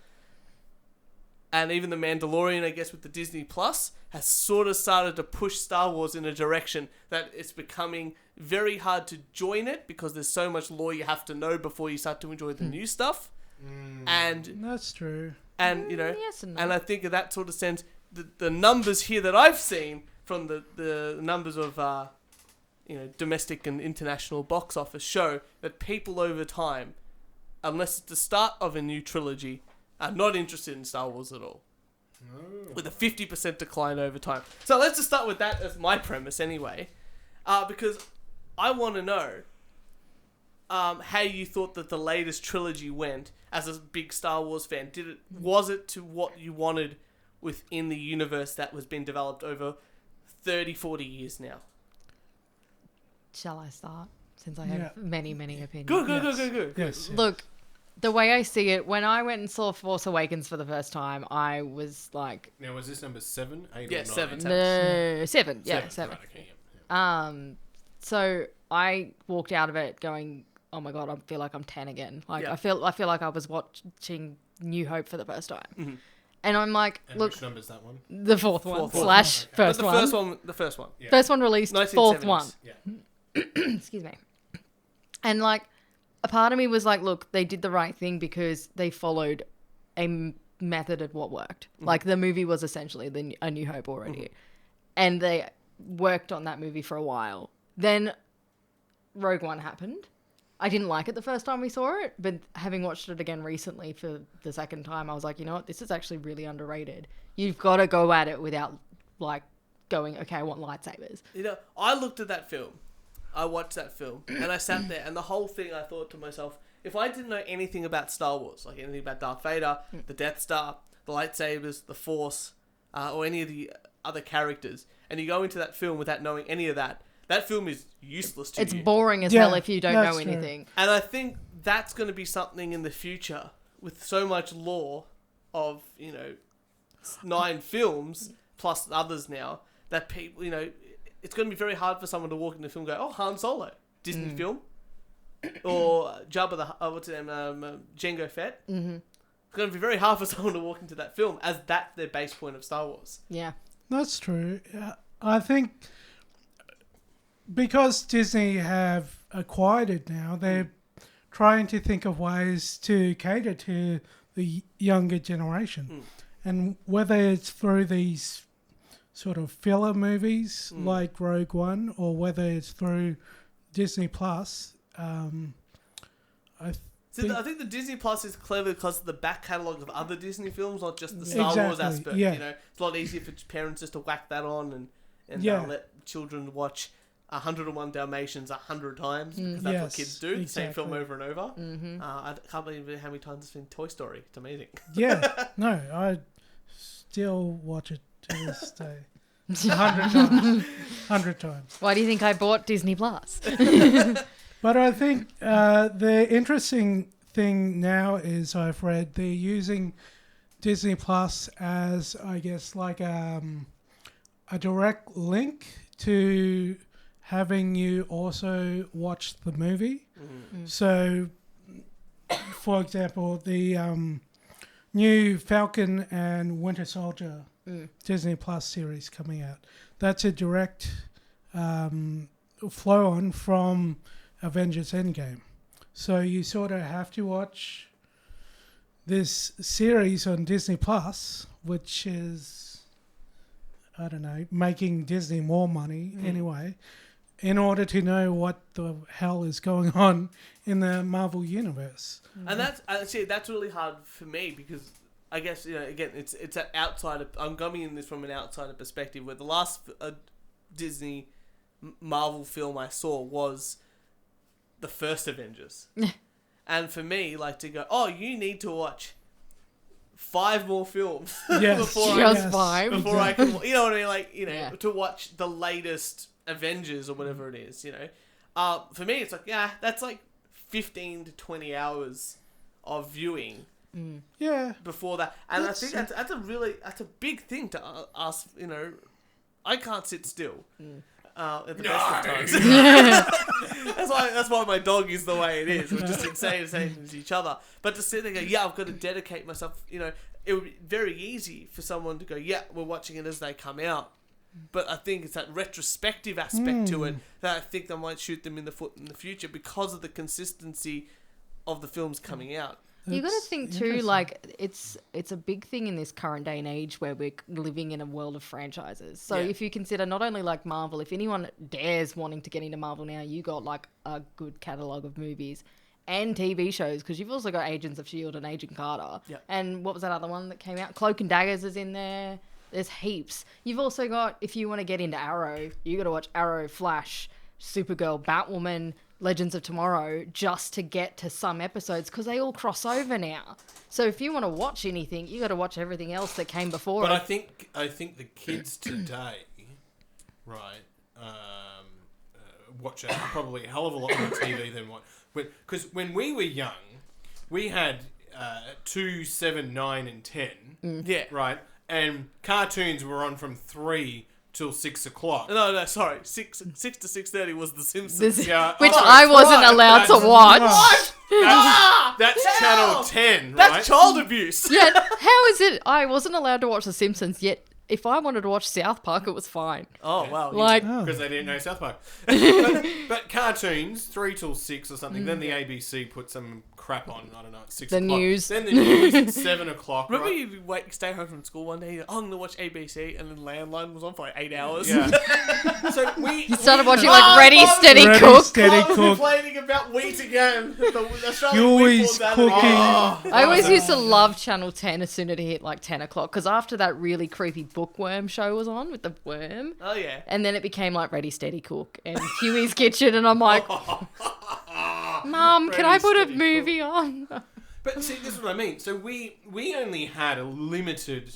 And even The Mandalorian, I guess, with the Disney Plus, has sort of started to push Star Wars in a direction that it's becoming very hard to join it because there's so much lore you have to know before you start to enjoy the new stuff. And That's true. you know, Yes and no. and I think in that sort of sense, the numbers here that I've seen from the numbers of domestic and international box office show that people over time, unless it's the start of a new trilogy, are not interested in Star Wars at all. With a 50% decline over time. So let's just start with that as my premise anyway. Because I want to know how you thought that the latest trilogy went as a big Star Wars fan. Was it to what you wanted within the universe that was being developed over 30, 40 years now? Shall I start? Since I have Yeah. many opinions. Good. Yes. Look, the way I see it, when I went and saw Force Awakens for the first time, I was like, Now, was this number 7, 8, Yeah, or 9? 7. no, 7. Yeah, 7. Right, okay, yeah. So I walked out of it going, oh my God, I feel like I'm 10 again. Like, Yeah. I feel like I was watching New Hope for the first time. Mhm. And I'm like, And look, which number's that one? the fourth one, Fourth one. slash Okay. first But one. the first one. Yeah. First one released, fourth 1970s. one. Yeah. Excuse me. And like, a part of me was like, look, they did the right thing because they followed a method of what worked. Like, the movie was essentially A New Hope already. And they worked on that movie for a while. Then Rogue One happened. I didn't like it the first time we saw it, but having watched it again recently for the second time, I was like, you know what, this is actually really underrated. You've got to go at it without, like, going, okay, I want lightsabers. You know, I looked at that film. I watched that film, and I sat there, and the whole thing, I thought to myself, if I didn't know anything about Star Wars, like anything about Darth Vader, the Death Star, the lightsabers, the Force, or any of the other characters, and you go into that film without knowing any of that, that film is useless to It's you. boring as Yeah, hell if you don't that's know true. anything. And I think that's going to be something in the future with so much lore of, 9 films plus others now that people, it's going to be very hard for someone to walk into the film and go, oh, Han Solo, Disney film, or Jabba the, what's his name, Jango Fett. Mm-hmm. It's going to be very hard for someone to walk into that film as that's their base point of Star Wars. Yeah. That's true. I think because Disney have acquired it now, they're trying to think of ways to cater to the younger generation. And whether it's through these sort of filler movies like Rogue One or whether it's through Disney Plus, I think the Disney Plus is clever because of the back catalogue of other Disney films, not just the Star Wars Exactly, aspect. yeah. It's a lot easier for parents just to whack that on and Yeah. let children watch 101 Dalmatians 100 times because that's what Yes, kids do. The same film exactly. over and over. Mm-hmm. I can't believe how many times it's been Toy Story. It's amazing. Yeah, no, I still watch it to this day. 100 times. 100 times. Why do you think I bought Disney Plus? But I think the interesting thing now is I've read they're using Disney Plus as, I guess, like a direct link to having you also watch the movie. So, for example, the new Falcon and Winter Soldier Disney Plus series coming out. That's a direct flow on from Avengers Endgame. So you sort of have to watch this series on Disney Plus, which is, I don't know, making Disney more money anyway, in order to know what the hell is going on in the Marvel universe. And that's really hard for me because I guess, again, it's an outsider. I'm coming in this from an outsider perspective where the last Disney Marvel film I saw was the first Avengers. And for me, like, to go, oh, you need to watch 5 more films Yes. before Just 5. before I can, you know what I mean? Like, Yeah. to watch the latest Avengers or whatever it is, For me, it's like, yeah, that's like 15 to 20 hours of viewing Yeah. before that. And I think that's a big thing to ask, I can't sit still. At the best of times. that's why my dog is the way it is. We're just saying to each other. But to sit there and go, yeah, I've got to dedicate myself. It would be very easy for someone to go, yeah, we're watching it as they come out. But I think it's that retrospective aspect to it that I think that might shoot them in the foot in the future because of the consistency of the films coming out. You got to It's think too, interesting. like it's a big thing in this current day and age where we're living in a world of franchises. So Yeah. if you consider not only like Marvel, if anyone dares wanting to get into Marvel now, you got like a good catalogue of movies and TV shows because you've also got Agents of S.H.I.E.L.D. and Agent Carter. Yeah. And what was that other one that came out? Cloak and Daggers is in there. There's heaps. You've also got, if you want to get into Arrow, you got to watch Arrow, Flash, Supergirl, Batwoman, Legends of Tomorrow, just to get to some episodes because they all cross over now. So if you want to watch anything, you got to watch everything else that came before. But it. I think the kids today, right, watch probably a hell of a lot more TV than what. Because when we were young, we had 2, 7, 9, and 10. Yeah. Right, and cartoons were on from 3 till 6 o'clock. No, sorry. 6 to 6:30 was The Simpsons. This, Yeah, which oh, I wasn't right, allowed to that's- watch. That's Channel 10, right? That's child abuse. Yeah, how is it? I wasn't allowed to watch The Simpsons, yet if I wanted to watch South Park, it was fine. Oh, wow. Like, Oh. Because they didn't know South Park. but cartoons, 3 till 6 or something. Then the ABC put some crap on, I don't know, at 6 The o'clock. news. Then the news at 7 o'clock. Remember right? you stay home from school one day, you're like, oh, I'm going to watch ABC, and then Landline was on for like 8 hours. Yeah. So you started watching like Ready, Steady, Ready, Cook. Steady, I was Cook. complaining about wheat again. The Australian You're wheat always was that- cooking. Oh. I always used to love Channel 10 as soon as it hit like 10 o'clock because after that really creepy bookworm show was on with the worm, Oh, yeah. and then it became like Ready, Steady, Cook and Huey's Kitchen, and I'm like, Mum, can I Ready, put a Steady, movie on? But see, this is what I mean. So we only had a limited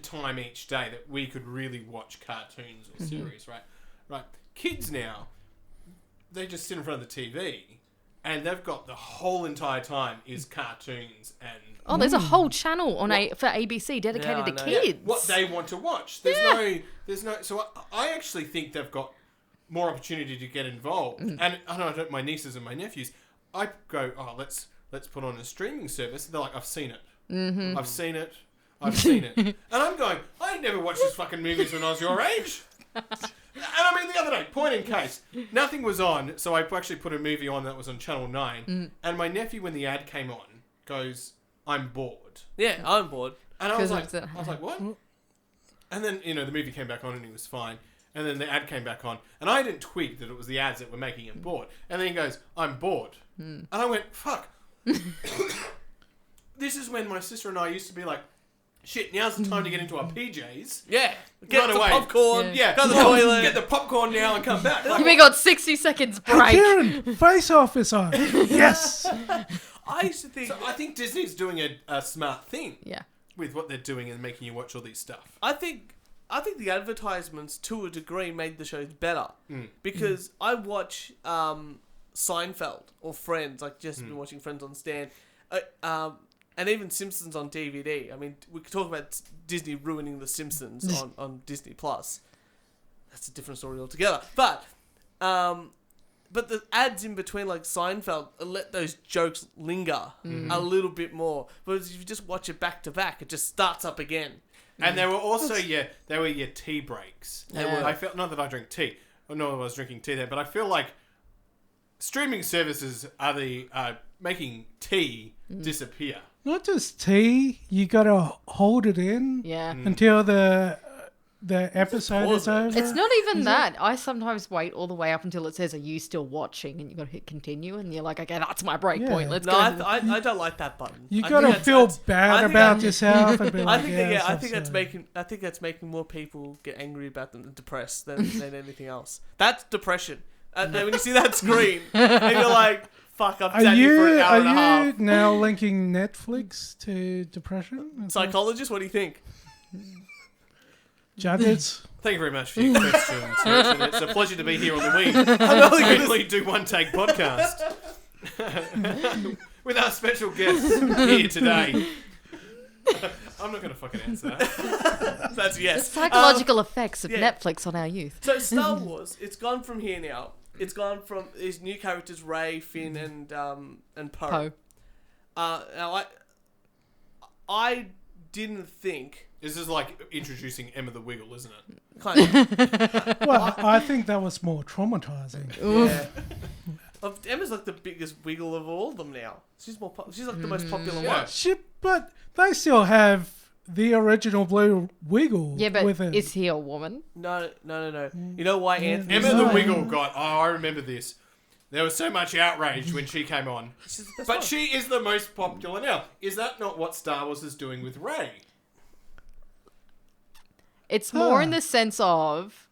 time each day that we could really watch cartoons or series, right? Right. Kids now, they just sit in front of the TV, and they've got the whole entire time is cartoons and Oh, there's a whole channel on for ABC dedicated Yeah, to I know. kids. what they want to watch. There's no. So I actually think they've got more opportunity to get involved. And I know my nieces and my nephews, I go, oh, let's put on a streaming service. They're like, I've seen it. Mm-hmm. I've seen it. And I'm going, I never watched these fucking movies when I was your age. And I mean, the other day, point in case, nothing was on, so I actually put a movie on that was on Channel 9, and my nephew, when the ad came on, goes, I'm bored. Yeah, I'm bored. And I was 'Cause like, what? And then, the movie came back on and he was fine. And then the ad came back on. And I didn't twig that it was the ads that were making him bored. And then he goes, I'm bored. And I went, fuck. This is when my sister and I used to be like, shit, now's the time to get into our PJs. Yeah. Get Run the away. popcorn. Yeah, Go to the toilet. Get the popcorn now and come back. Like, We got 60 seconds break. Kieran, Face Off is on. Yes. I used to think... so I think Disney's doing a smart thing Yeah. with what they're doing and making you watch all these stuff. I think the advertisements, to a degree, made the shows better. Because I watch Seinfeld or Friends, like just been watching Friends on Stan, and even Simpsons on DVD. I mean, we could talk about Disney ruining The Simpsons on Disney Plus. That's a different story altogether. But the ads in between, like Seinfeld, let those jokes linger a little bit more. But if you just watch it back to back, it just starts up again. And they were also your tea breaks. They were. I felt, not that I drink tea, or no, I was drinking tea there, but I feel like streaming services are making tea disappear. Not just tea, you gotta hold it in Yeah. until the episode is over. It's not even that. I sometimes wait all the way up until it says, "Are you still watching?" And you got to hit continue, and you're like, "Okay, that's my break Yeah. point. Let's No, go." I don't like that button. You I gotta think feel that's- I bad think about that- yourself and be I like, think yes, I I'm think that's sorry. making more people get angry about them and depressed than anything else. That's depression. When you see that screen and you're like, "Fuck, I've sat here for an hour and a Are you half." now linking Netflix to depression? Is that- Psychologist, what do you think? Judges? Thank you very much for your question, Turch, and it's a pleasure to be here on the Weekly Do One Take podcast with our special guest here today. I'm not going to fucking answer that. That's The yes. psychological effects of yeah. Netflix on our youth. So Star Wars, it's gone from here now. It's gone from these new characters, Rey, Finn, and Poe. Poe. Now I didn't think This is like introducing Emma the Wiggle, isn't it? kind of. Well, I think that was more traumatizing. Yeah. Emma's like the biggest wiggle of all of them now. She's she's like the most popular Yeah. one. Shit, but they still have the original Blue Wiggle Yeah, but with it. is he a woman? No. You know why Anthony? Emma the No. Wiggle got... Oh, I remember this. There was so much outrage when she came on. She's the best But one. she is the most popular now. Is that not what Star Wars is doing with Rey? It's more in the sense of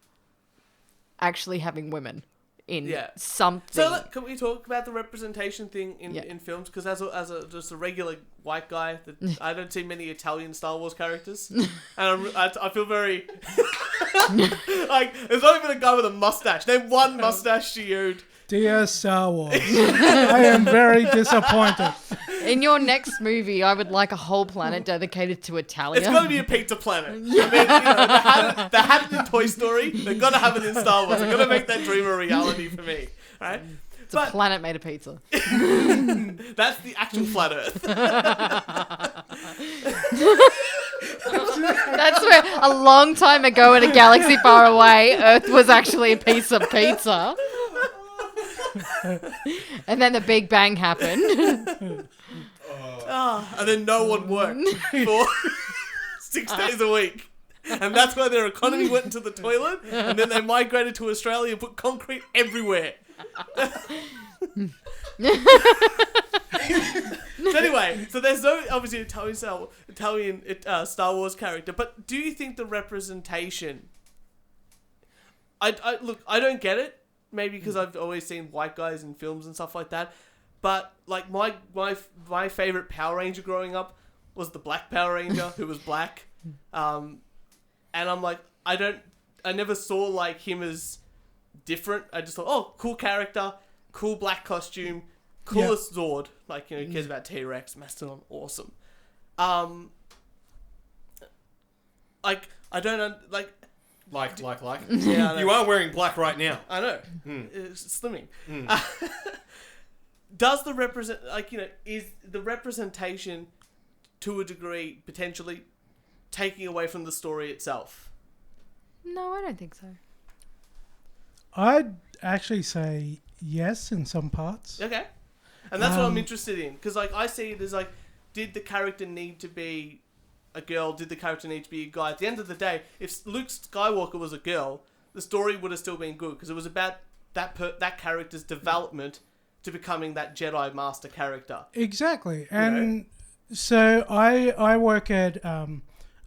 actually having women in Yeah. something. So can we talk about the representation thing in, Yeah. in films? Because as a just a regular white guy, I don't see many Italian Star Wars characters, and I feel very like there's not even a guy with a mustache. Name one mustache to you. Dear Star Wars, I am very disappointed. In your next movie, I would like a whole planet dedicated to Italia. It's got to be a pizza planet. I mean, they had it in Toy Story. They've got to have it in Star Wars. They've got to make that dream a reality for me, right? It's a planet made of pizza. That's the actual flat Earth. That's where a long time ago in a galaxy far away, Earth was actually a piece of pizza. And then the Big Bang happened. And then no one worked for 6 days a week. And that's why their economy went into the toilet. And then they migrated to Australia and put concrete everywhere. So anyway, so there's no obviously Italian Star Wars character, but do you think the representation? I look, I don't get it. Maybe because I've always seen white guys in films and stuff like that. But like my favorite Power Ranger growing up was the Black Power Ranger who was black, and I'm like I never saw like him as different. I just thought, oh, cool character, cool black costume, coolest Zord. Like, you know, he cares about T-Rex, Mastodon, awesome. Like I don't like. Like. Yeah, I know. You are wearing black right now. I know. It's slimming. Does the is the representation to a degree potentially taking away from the story itself? No, I don't think so. I'd actually say yes in some parts. Okay. And that's what I'm interested in. Because, like, I see it as, like, did the character need to be a girl? Did the character need to be a guy? At the end of the day, if Luke Skywalker was a girl, the story would have still been good. Because it was about that character's development to becoming that Jedi Master character. Exactly. And so I work at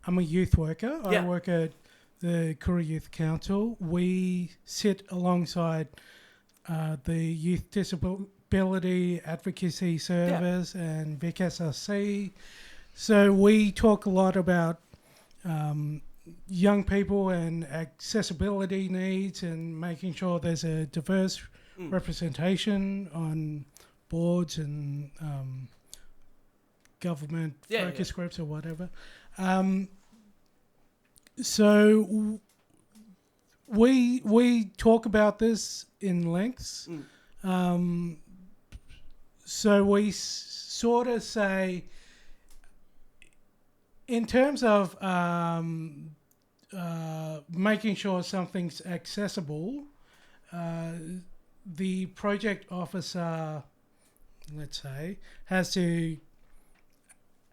I'm a youth worker. Yeah. I work at the Korea Youth Council. We sit alongside the Youth Disability Advocacy Service and Vic SRC. So we talk a lot about young people and accessibility needs and making sure there's a diverse representation on boards and government focus groups or whatever. So we talk about this in lengths. So we sort of say, in terms of making sure something's accessible, the project officer, let's say, has to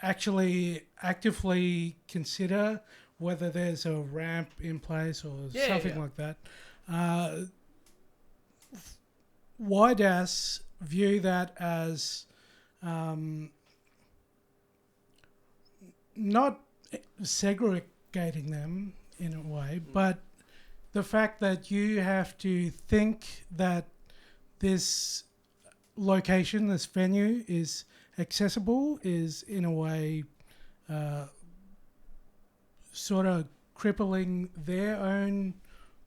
actually actively consider whether there's a ramp in place or something like that. YDAS view that as not segregating them in a way, but the fact that you have to think that this location, this venue is accessible is in a way sort of crippling their own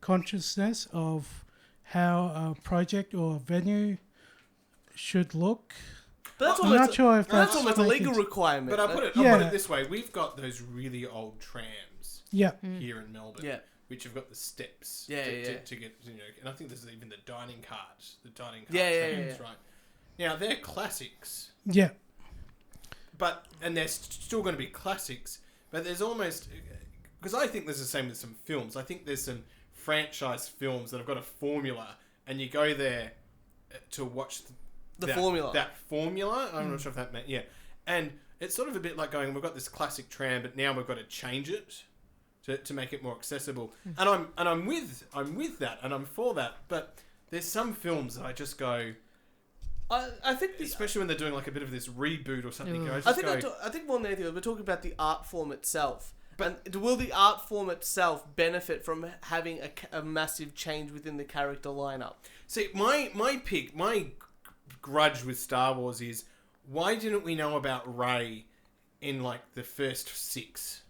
consciousness of how a project or a venue should look. But that's I'm almost not sure if that's that's almost a making legal requirement. But I'll put Yeah. it this way: we've got those really old trams Yeah. here in Melbourne, Yeah. which have got the steps Yeah, to get, and I think there's even the dining cart, trams, yeah. right? Now they're classics, Yeah. and they're still going to be classics. But there's almost, because I think there's the same with some films. I think there's some franchise films that have got a formula, and you go there to watch The formula. That formula. I'm not sure if that meant and it's sort of a bit like going, we've got this classic tram, but now we've got to change it to make it more accessible. And I'm with that, and I'm for that. But there's some films that I just go, I think especially when they're doing like a bit of this reboot or something. I think more than anything, we're talking about the art form itself. But will the art form itself benefit from having a massive change within the character lineup? See, my grudge with Star Wars is, why didn't we know about Rey in like the first 6?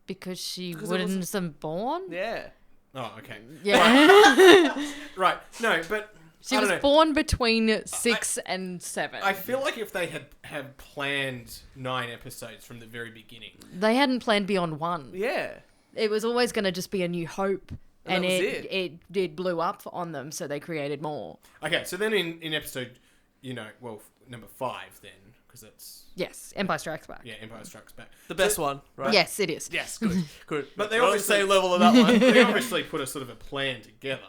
Because she Because it wasn't wasn't- some born? Yeah. Oh, okay. Yeah. Right. No, but She I don't was know. born between 6 and 7. I feel like if they had planned 9 episodes from the very beginning. They hadn't planned beyond 1. Yeah. It was always going to just be A New Hope. And And that was it blew up on them, so they created more. Okay, so then in episode, number 5 then, because that's, Yes, Empire Strikes Back. yeah, Empire Strikes Back. The best one, right? Yes, it is. Yes, good. Good. But they We're on the obviously- same level of that one. They obviously put a sort of a plan together,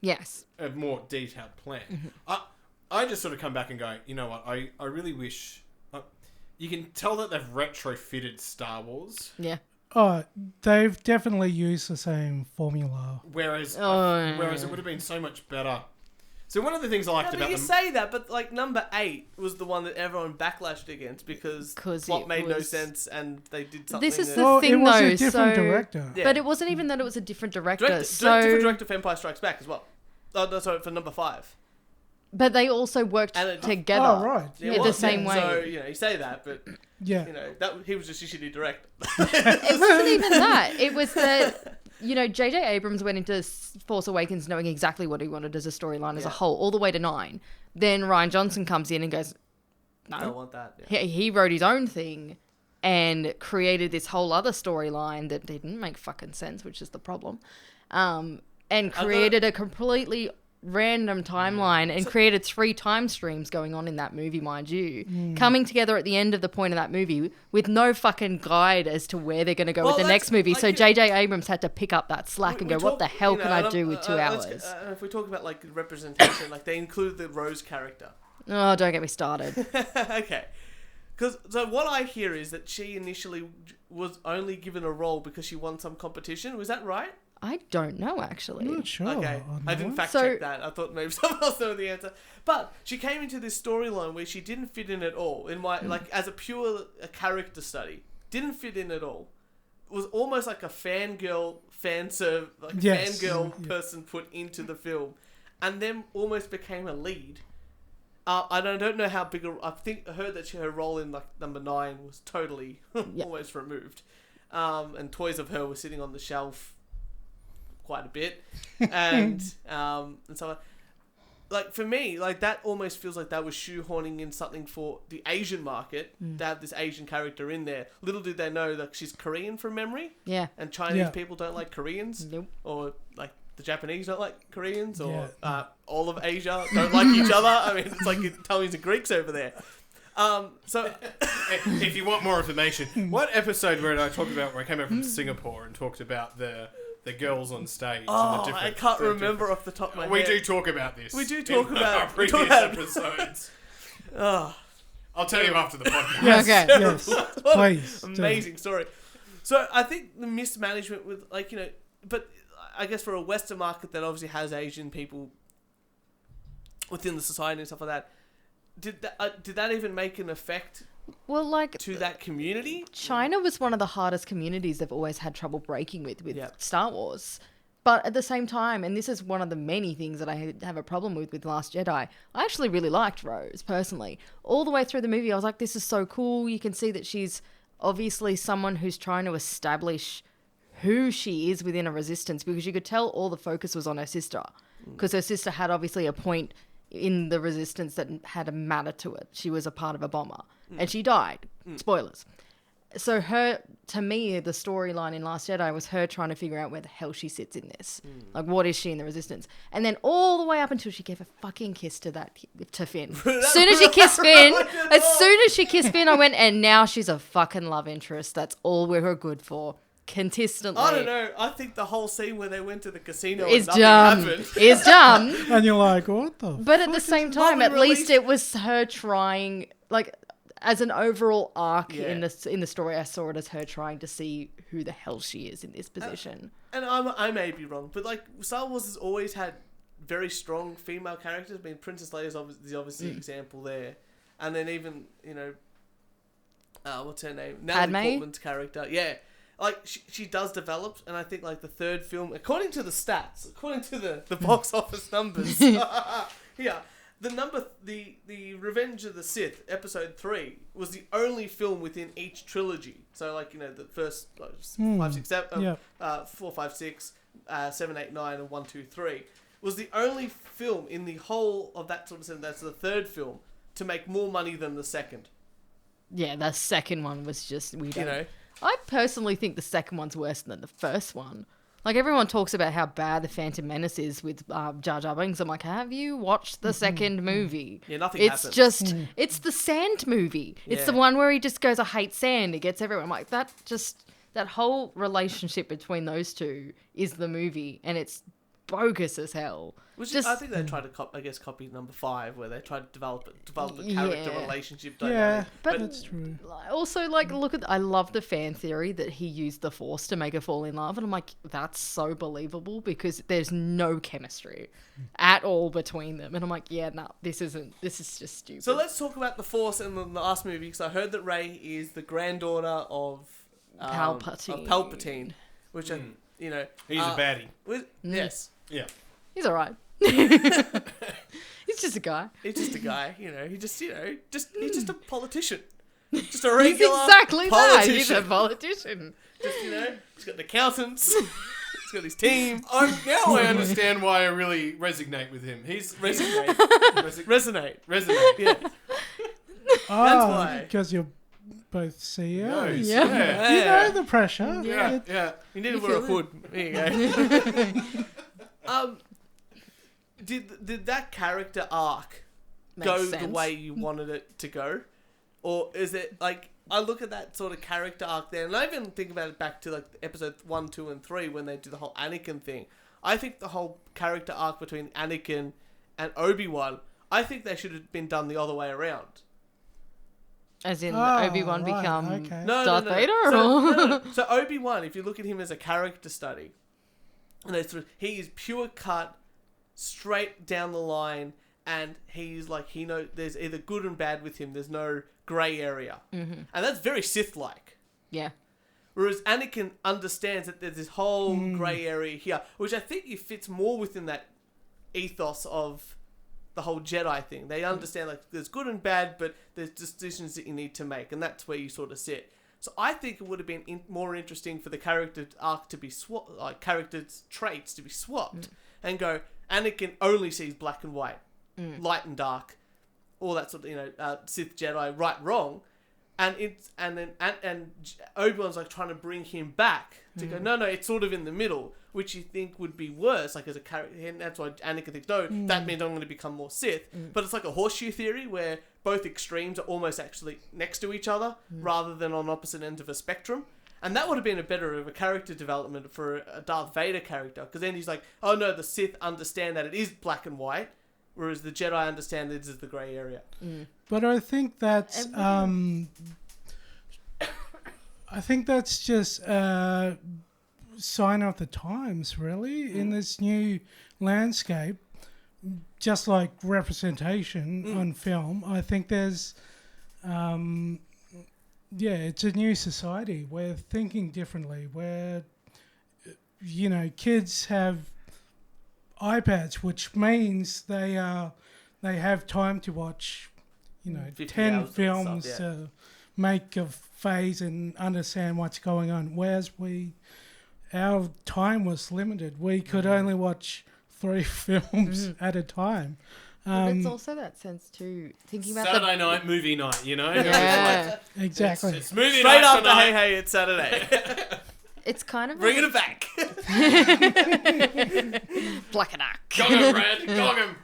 Yes. a more detailed plan. Mm-hmm. I just sort of come back and go, you know what, I really wish... you can tell that they've retrofitted Star Wars, Yeah. Oh, they've definitely used the same formula. whereas Oh. it would have been so much better. So one of the things I liked Yeah, but about you them... say that, but like number 8 was the one that everyone backlashed against because 'Cause plot it made no was- sense and they did something. This is that- the Well, thing, it was though. a different so, director. Yeah. But it wasn't even that it was a different director. different director for Empire Strikes Back as well. Oh, no, sorry, for number 5. But they also worked And it- together. Oh, right. Yeah, In well, the same yeah. way. So, you say that, but, Yeah. that he was just a shitty director. It wasn't even that. It was that, J.J. Abrams went into Force Awakens knowing exactly what he wanted as a storyline as a whole, all the way to 9. Then Rian Johnson comes in and goes, I don't no. want that. Yeah. He wrote his own thing and created this whole other storyline that didn't make fucking sense, which is the problem. And created a completely random timeline and created 3 time streams going on in that movie, mind you, coming together at the end of the point of that movie with no fucking guide as to where they're going to go Well, with the that's- next movie. So like, J.J. Abrams had to pick up that slack and go, what the hell can I do with 2 hours? If we talk about like representation, like they included the Rose character. Oh, don't get me started. Okay. So what I hear is that she initially was only given a role because she won some competition. Was that right? I don't know, actually. I'm not sure. Okay, on I that didn't one. fact check that. I thought maybe someone else knew the answer. But she came into this storyline where she didn't fit in at all. In my like as a character study, didn't fit in at all. was almost like a fangirl Yes. fangirl person put into the film, and then almost became a lead. And I don't know how big. I heard that her role in like number 9 was totally almost removed, and toys of her were sitting on the shelf quite a bit, and so. Like, for me, like, that almost feels like that was shoehorning in something for the Asian market, to have this Asian character in there. Little did they know that she's Korean from memory. Yeah. And Chinese people don't like Koreans. Nope. Or, like, the Japanese don't like Koreans. Or Yeah. all of Asia don't like each other. I mean, it's like Italians and Greeks over there. So... If you want more information, what episode where I talked about where I came over from Singapore and talked about the girls on stage? Oh, and the I can't remember off the top of my head. We do talk about this. We do talk in about our previous talk about- episodes. Oh, I'll tell you after the podcast. Yes, Okay. yes. what Please. an amazing story. So I think the mismanagement with, like, you know, but I guess for a Western market that obviously has Asian people within the society and stuff like that, did that even make an effect Well, like, to that community? China was one of the hardest communities they've always had trouble breaking with Yep. Star Wars. But at the same time, and this is one of the many things that I have a problem with Last Jedi, I actually really liked Rose, personally. All the way through the movie, I was like, this is so cool. You can see that she's obviously someone who's trying to establish who she is within a resistance, because you could tell all the focus was on her sister. Because her sister had obviously a point in the resistance that had a matter to it. She was a part of a bomber. And she died. Spoilers. So to me, the storyline in Last Jedi was her trying to figure out where the hell she sits in this. Like, what is she in the Resistance? And then all the way up until she gave a fucking kiss to Finn. As soon as she kissed Finn, I went, and now she's a fucking love interest. That's all we're good for. Consistently. I don't know. I think the whole scene where they went to the casino Is and nothing dumb. happened. Is dumb. And you're like, what the But at the same time, we at least released- it was her trying, like, as an overall arc Yeah. in the story, I saw it as her trying to see who the hell she is in this position. And I may be wrong, but like Star Wars has always had very strong female characters. I mean, Princess Leia is obviously an example there, and then even, you know, what's her name? Natalie Padme? Portman's character, yeah. Like she does develop, and I think like the third film, according to the stats, according to the box office numbers, yeah, the Revenge of the Sith episode 3 was the only film within each trilogy. So like, you know, the first 5, 6, 7, 4, 5, 6, 7, 8, 9, and 1, 2, 3 was the only film in the whole of that sort of sense. That's the third film to make more money than the second. Yeah, the second one was just weird. You know. I personally think the second one's worse than the first one. Like, everyone talks about how bad the Phantom Menace is with Jar Jar Binks. I'm like, have you watched the second movie? Yeah, nothing It's happens. just, it's the sand movie. It's the Yeah. one where he just goes, I hate sand. It gets everywhere. I'm like, that whole relationship between those two is the movie, and it's bogus as hell. Which Just- I think they tried to copy number 5, where they tried to develop a character Yeah. relationship Yeah, dynamic. But that's true. also, like, I love the fan theory that he used the Force to make her fall in love. And I'm like, that's so believable, because there's no chemistry at all between them. And I'm like, yeah, no, this is just stupid. So let's talk about the Force in the last movie, because I heard that Rey is the granddaughter of Palpatine, which you know, He's a baddie. Yes, Yeah. He's all right. He's just a guy. he's just a guy. You know, he's just a politician, just a He's regular exactly that. He's politician. a politician. Just, you know, he's got an accountants. He's got his team. Now I understand why I really resonate with him. He's Resonate. resonate. Yeah. why. Because you're both CEOs. Yeah. You know the pressure. Yeah, yeah. You need to wear a hood. There you go. Did that character arc go Makes the sense. way you wanted it to go? Or is it like, I look at that sort of character arc there, and I even think about it back to like episode 1, 2, and 3 when they do the whole Anakin thing. I think the whole character arc between Anakin and Obi-Wan, I think they should have been done the other way around. As in, Oh, Obi-Wan right, become okay. Darth Vader? So Obi-Wan, if you look at him as a character study, and he is pure cut, straight down the line, and he's like, he knows there's either good and bad with him. There's no grey area, and that's very Sith-like. Yeah. Whereas Anakin understands that there's this whole grey area here, which I think it fits more within that ethos of the whole Jedi thing. They understand like there's good and bad, but there's decisions that you need to make, and that's where you sort of sit. So I think it would have been more interesting for the character arc to be swapped, like character traits to be swapped, and go Anakin only sees black and white, light and dark, all that sort of Sith Jedi right wrong. And Obi-Wan's like trying to bring him back to go, no, it's sort of in the middle, which you think would be worse, like as a character, and that's why Anakin thinks, no, that means I'm going to become more Sith. But it's like a horseshoe theory where both extremes are almost actually next to each other rather than on opposite ends of a spectrum. And that would have been a better of a character development for a Darth Vader character, because then he's like, oh no, the Sith understand that it is black and white, whereas the Jedi understand that this is the grey area. But I think that's just a sign of the times, really, in this new landscape. Just like representation on film, I think there's, it's a new society. We're thinking differently. Where, kids have iPads, which means they have time to watch, 10 films to make a phase and understand what's going on. Whereas our time was limited. We could only watch 3 films at a time. But it's also that sense too, thinking about Saturday night, movie night, Yeah. Exactly. It's movie Straight night after tonight. Hey, it's Saturday. It's kind of Bringing it back. black and dark. Gog him, Brad. Gog him.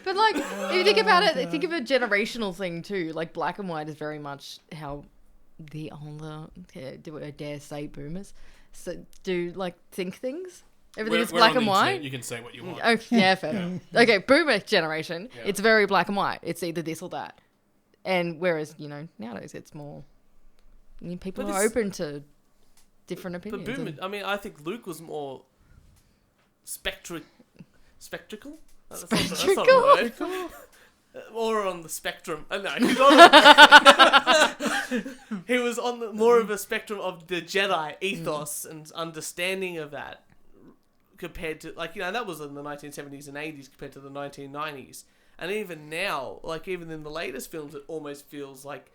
But like, if you think about it, think of a generational thing too. Like black and white is very much how the older, do I dare say boomers, do like think things. Everything is black and white. You can say what you want. Oh yeah, fair. Okay, boomer generation, it's very black and white. It's either this or that. And whereas nowadays it's more. People are open to different opinions. But boomer, I think Luke was more spectacle. That's not a word. Or on the spectrum. No, he was on more of a spectrum of the Jedi ethos and understanding of that, compared to that was in the 1970s and 80s compared to the 1990s, and even now, even in the latest films, it almost feels like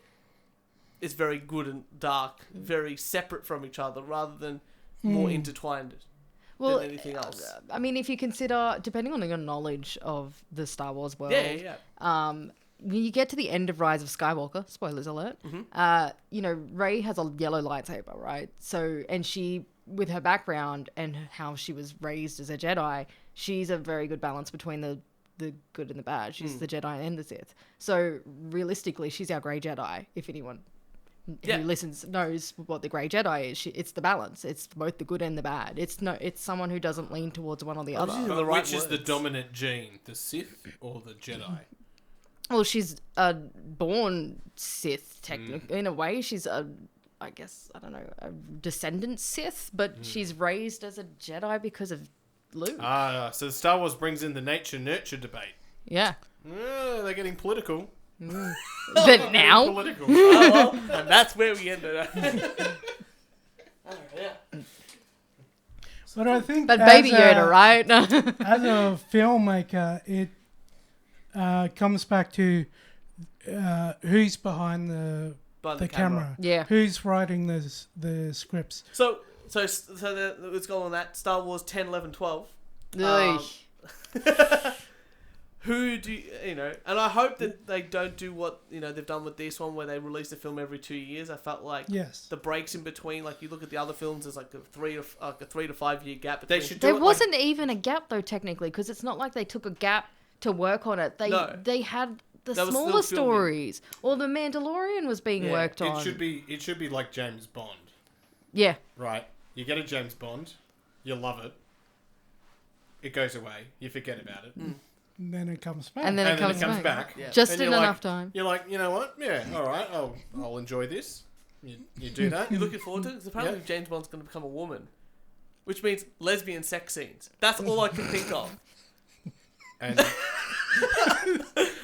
it's very good and dark, very separate from each other, rather than more intertwined. Than anything else. If you consider, depending on your knowledge of the Star Wars world, when you get to the end of Rise of Skywalker, spoilers alert, Rey has a yellow lightsaber, right? So, and she, with her background and how she was raised as a Jedi, she's a very good balance between the good and the bad. She's the Jedi and the Sith. So, realistically, she's our grey Jedi, if anyone who listens knows what the grey Jedi is. It's the balance. It's both the good and the bad. It's someone who doesn't lean towards one or the other. Which is the dominant gene, the Sith or the Jedi? Well, she's a born Sith, technically. In a way, she's a descendant Sith, but she's raised as a Jedi because of Luke. So Star Wars brings in the nature-nurture debate. Yeah. They're getting political. But now? Political. And that's where we ended up. But I think, but Baby Yoda, right? As a filmmaker, it comes back to who's behind the camera. Yeah. Who's writing the scripts. So let's go on that. Star Wars 10, 11, 12. Who do and I hope that they don't do what they've done with this one, where they release a film every 2 years. I felt like the breaks in between, like you look at the other films, there's like a 3 to 5 year gap. They should. There wasn't even a gap though, technically, because it's not like they took a gap to work on it. They had the smaller stories, or the Mandalorian was being worked on. It should be like James Bond. Yeah. Right. You get a James Bond, you love it. It goes away. You forget about it. And then it comes back. And then it comes back. Yeah. Just and in enough time. You're like, you know what? Yeah, all right. I'll enjoy this. You do that. You're looking forward to it? Because apparently James Bond's going to become a woman. Which means lesbian sex scenes. That's all I can think of. And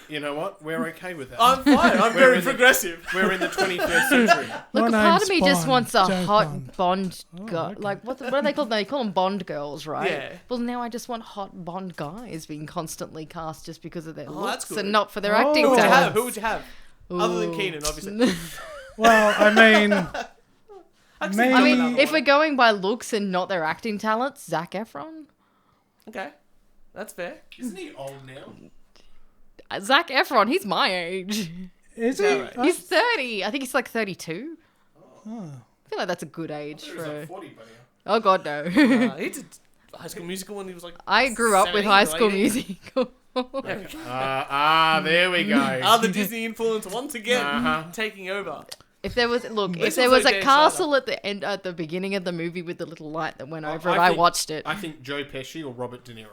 You know what? We're okay with that. I'm fine. I'm very progressive. We're in the 21st century. Look, My part of name's me just Bond, wants a Joe hot Bond. Bond guy. okay. Like, what are they called? They call them Bond girls, right? Yeah. Well, now I just want hot Bond guys being constantly cast just because of their Oh, that's looks good. and not for their Oh. acting Who would you talent. have? Who would you have? Other than Keenan, obviously. Well, I mean, I can see Maybe- I another mean, if one. we're going by looks and not their acting talents, Zac Efron. Okay. That's fair. Isn't he old now? Zac Efron, he's my age. is Yeah, he? right. He's 30. I think he's like 32. Oh. I feel like that's a good age He was like for. 40 by now. Oh God, no. He did High School Musical when he was like. I grew up with 17 High or School 18. Musical. There we go. The Disney influence once again Uh-huh. taking over. If there was if This there was was okay, a castle at the end at the beginning of the movie with the little light that went over it, I think- watched it. I think Joe Pesci or Robert De Niro.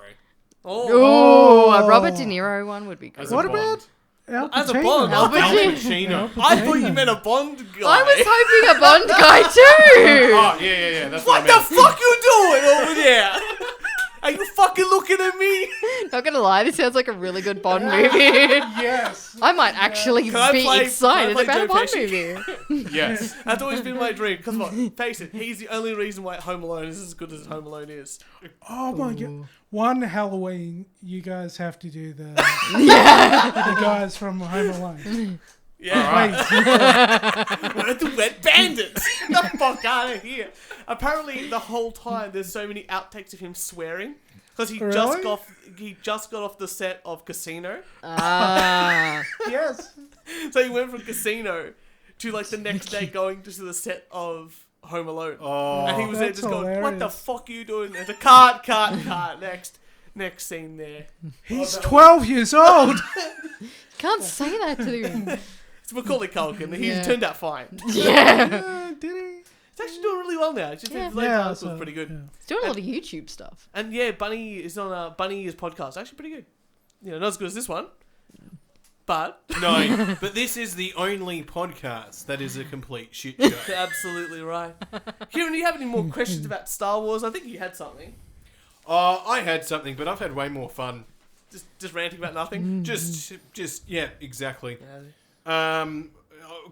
Oh, Ooh, a Robert De Niro one would be good. As a What Bond. about Al As a Pacino? Bond, Al Al Pacino. Pacino. I thought you meant a Bond guy. I was hoping a Bond guy too. Oh, yeah. That's What what the I meant. fuck you doing over there? Are you fucking looking at me? Not gonna lie, this sounds like a really good Bond movie. Yes. I might actually Can I be play- excited can I play about a Joe Bond Pesci? movie. Yes. That's always been my dream. Because what? Face it, he's the only reason why Home Alone is as good as Home Alone is. Oh my god. One Halloween, you guys have to do the the guys from Home Alone. Yeah. We're the Wet Bandits. Get the fuck out of here. Apparently, the whole time there's so many outtakes of him swearing because he Really? just got off the set of Casino. Ah, Yes. So he went from Casino to like the next day going to the set of Home Alone. Oh. And he was there That's just going, "What the hilarious. fuck are you doing?" And the cut. Next scene there. He's 12 years old. can't say that to him. It's Macaulay Culkin. He Yeah. turned out fine. Yeah, Did he? He's actually doing really well now. Just Yeah. his late Yeah, was so- pretty good. yeah. he's doing a lot of YouTube stuff. And yeah, Bunny is on Bunny's podcast. Actually, pretty good. You know, not as good as this one, but No, but this is the only podcast that is a complete shit show. you're absolutely right. Kieran, do you have any more questions about Star Wars? I think you had something. I had something, but I've had way more fun. Just ranting about nothing. Just, yeah, exactly. Yeah.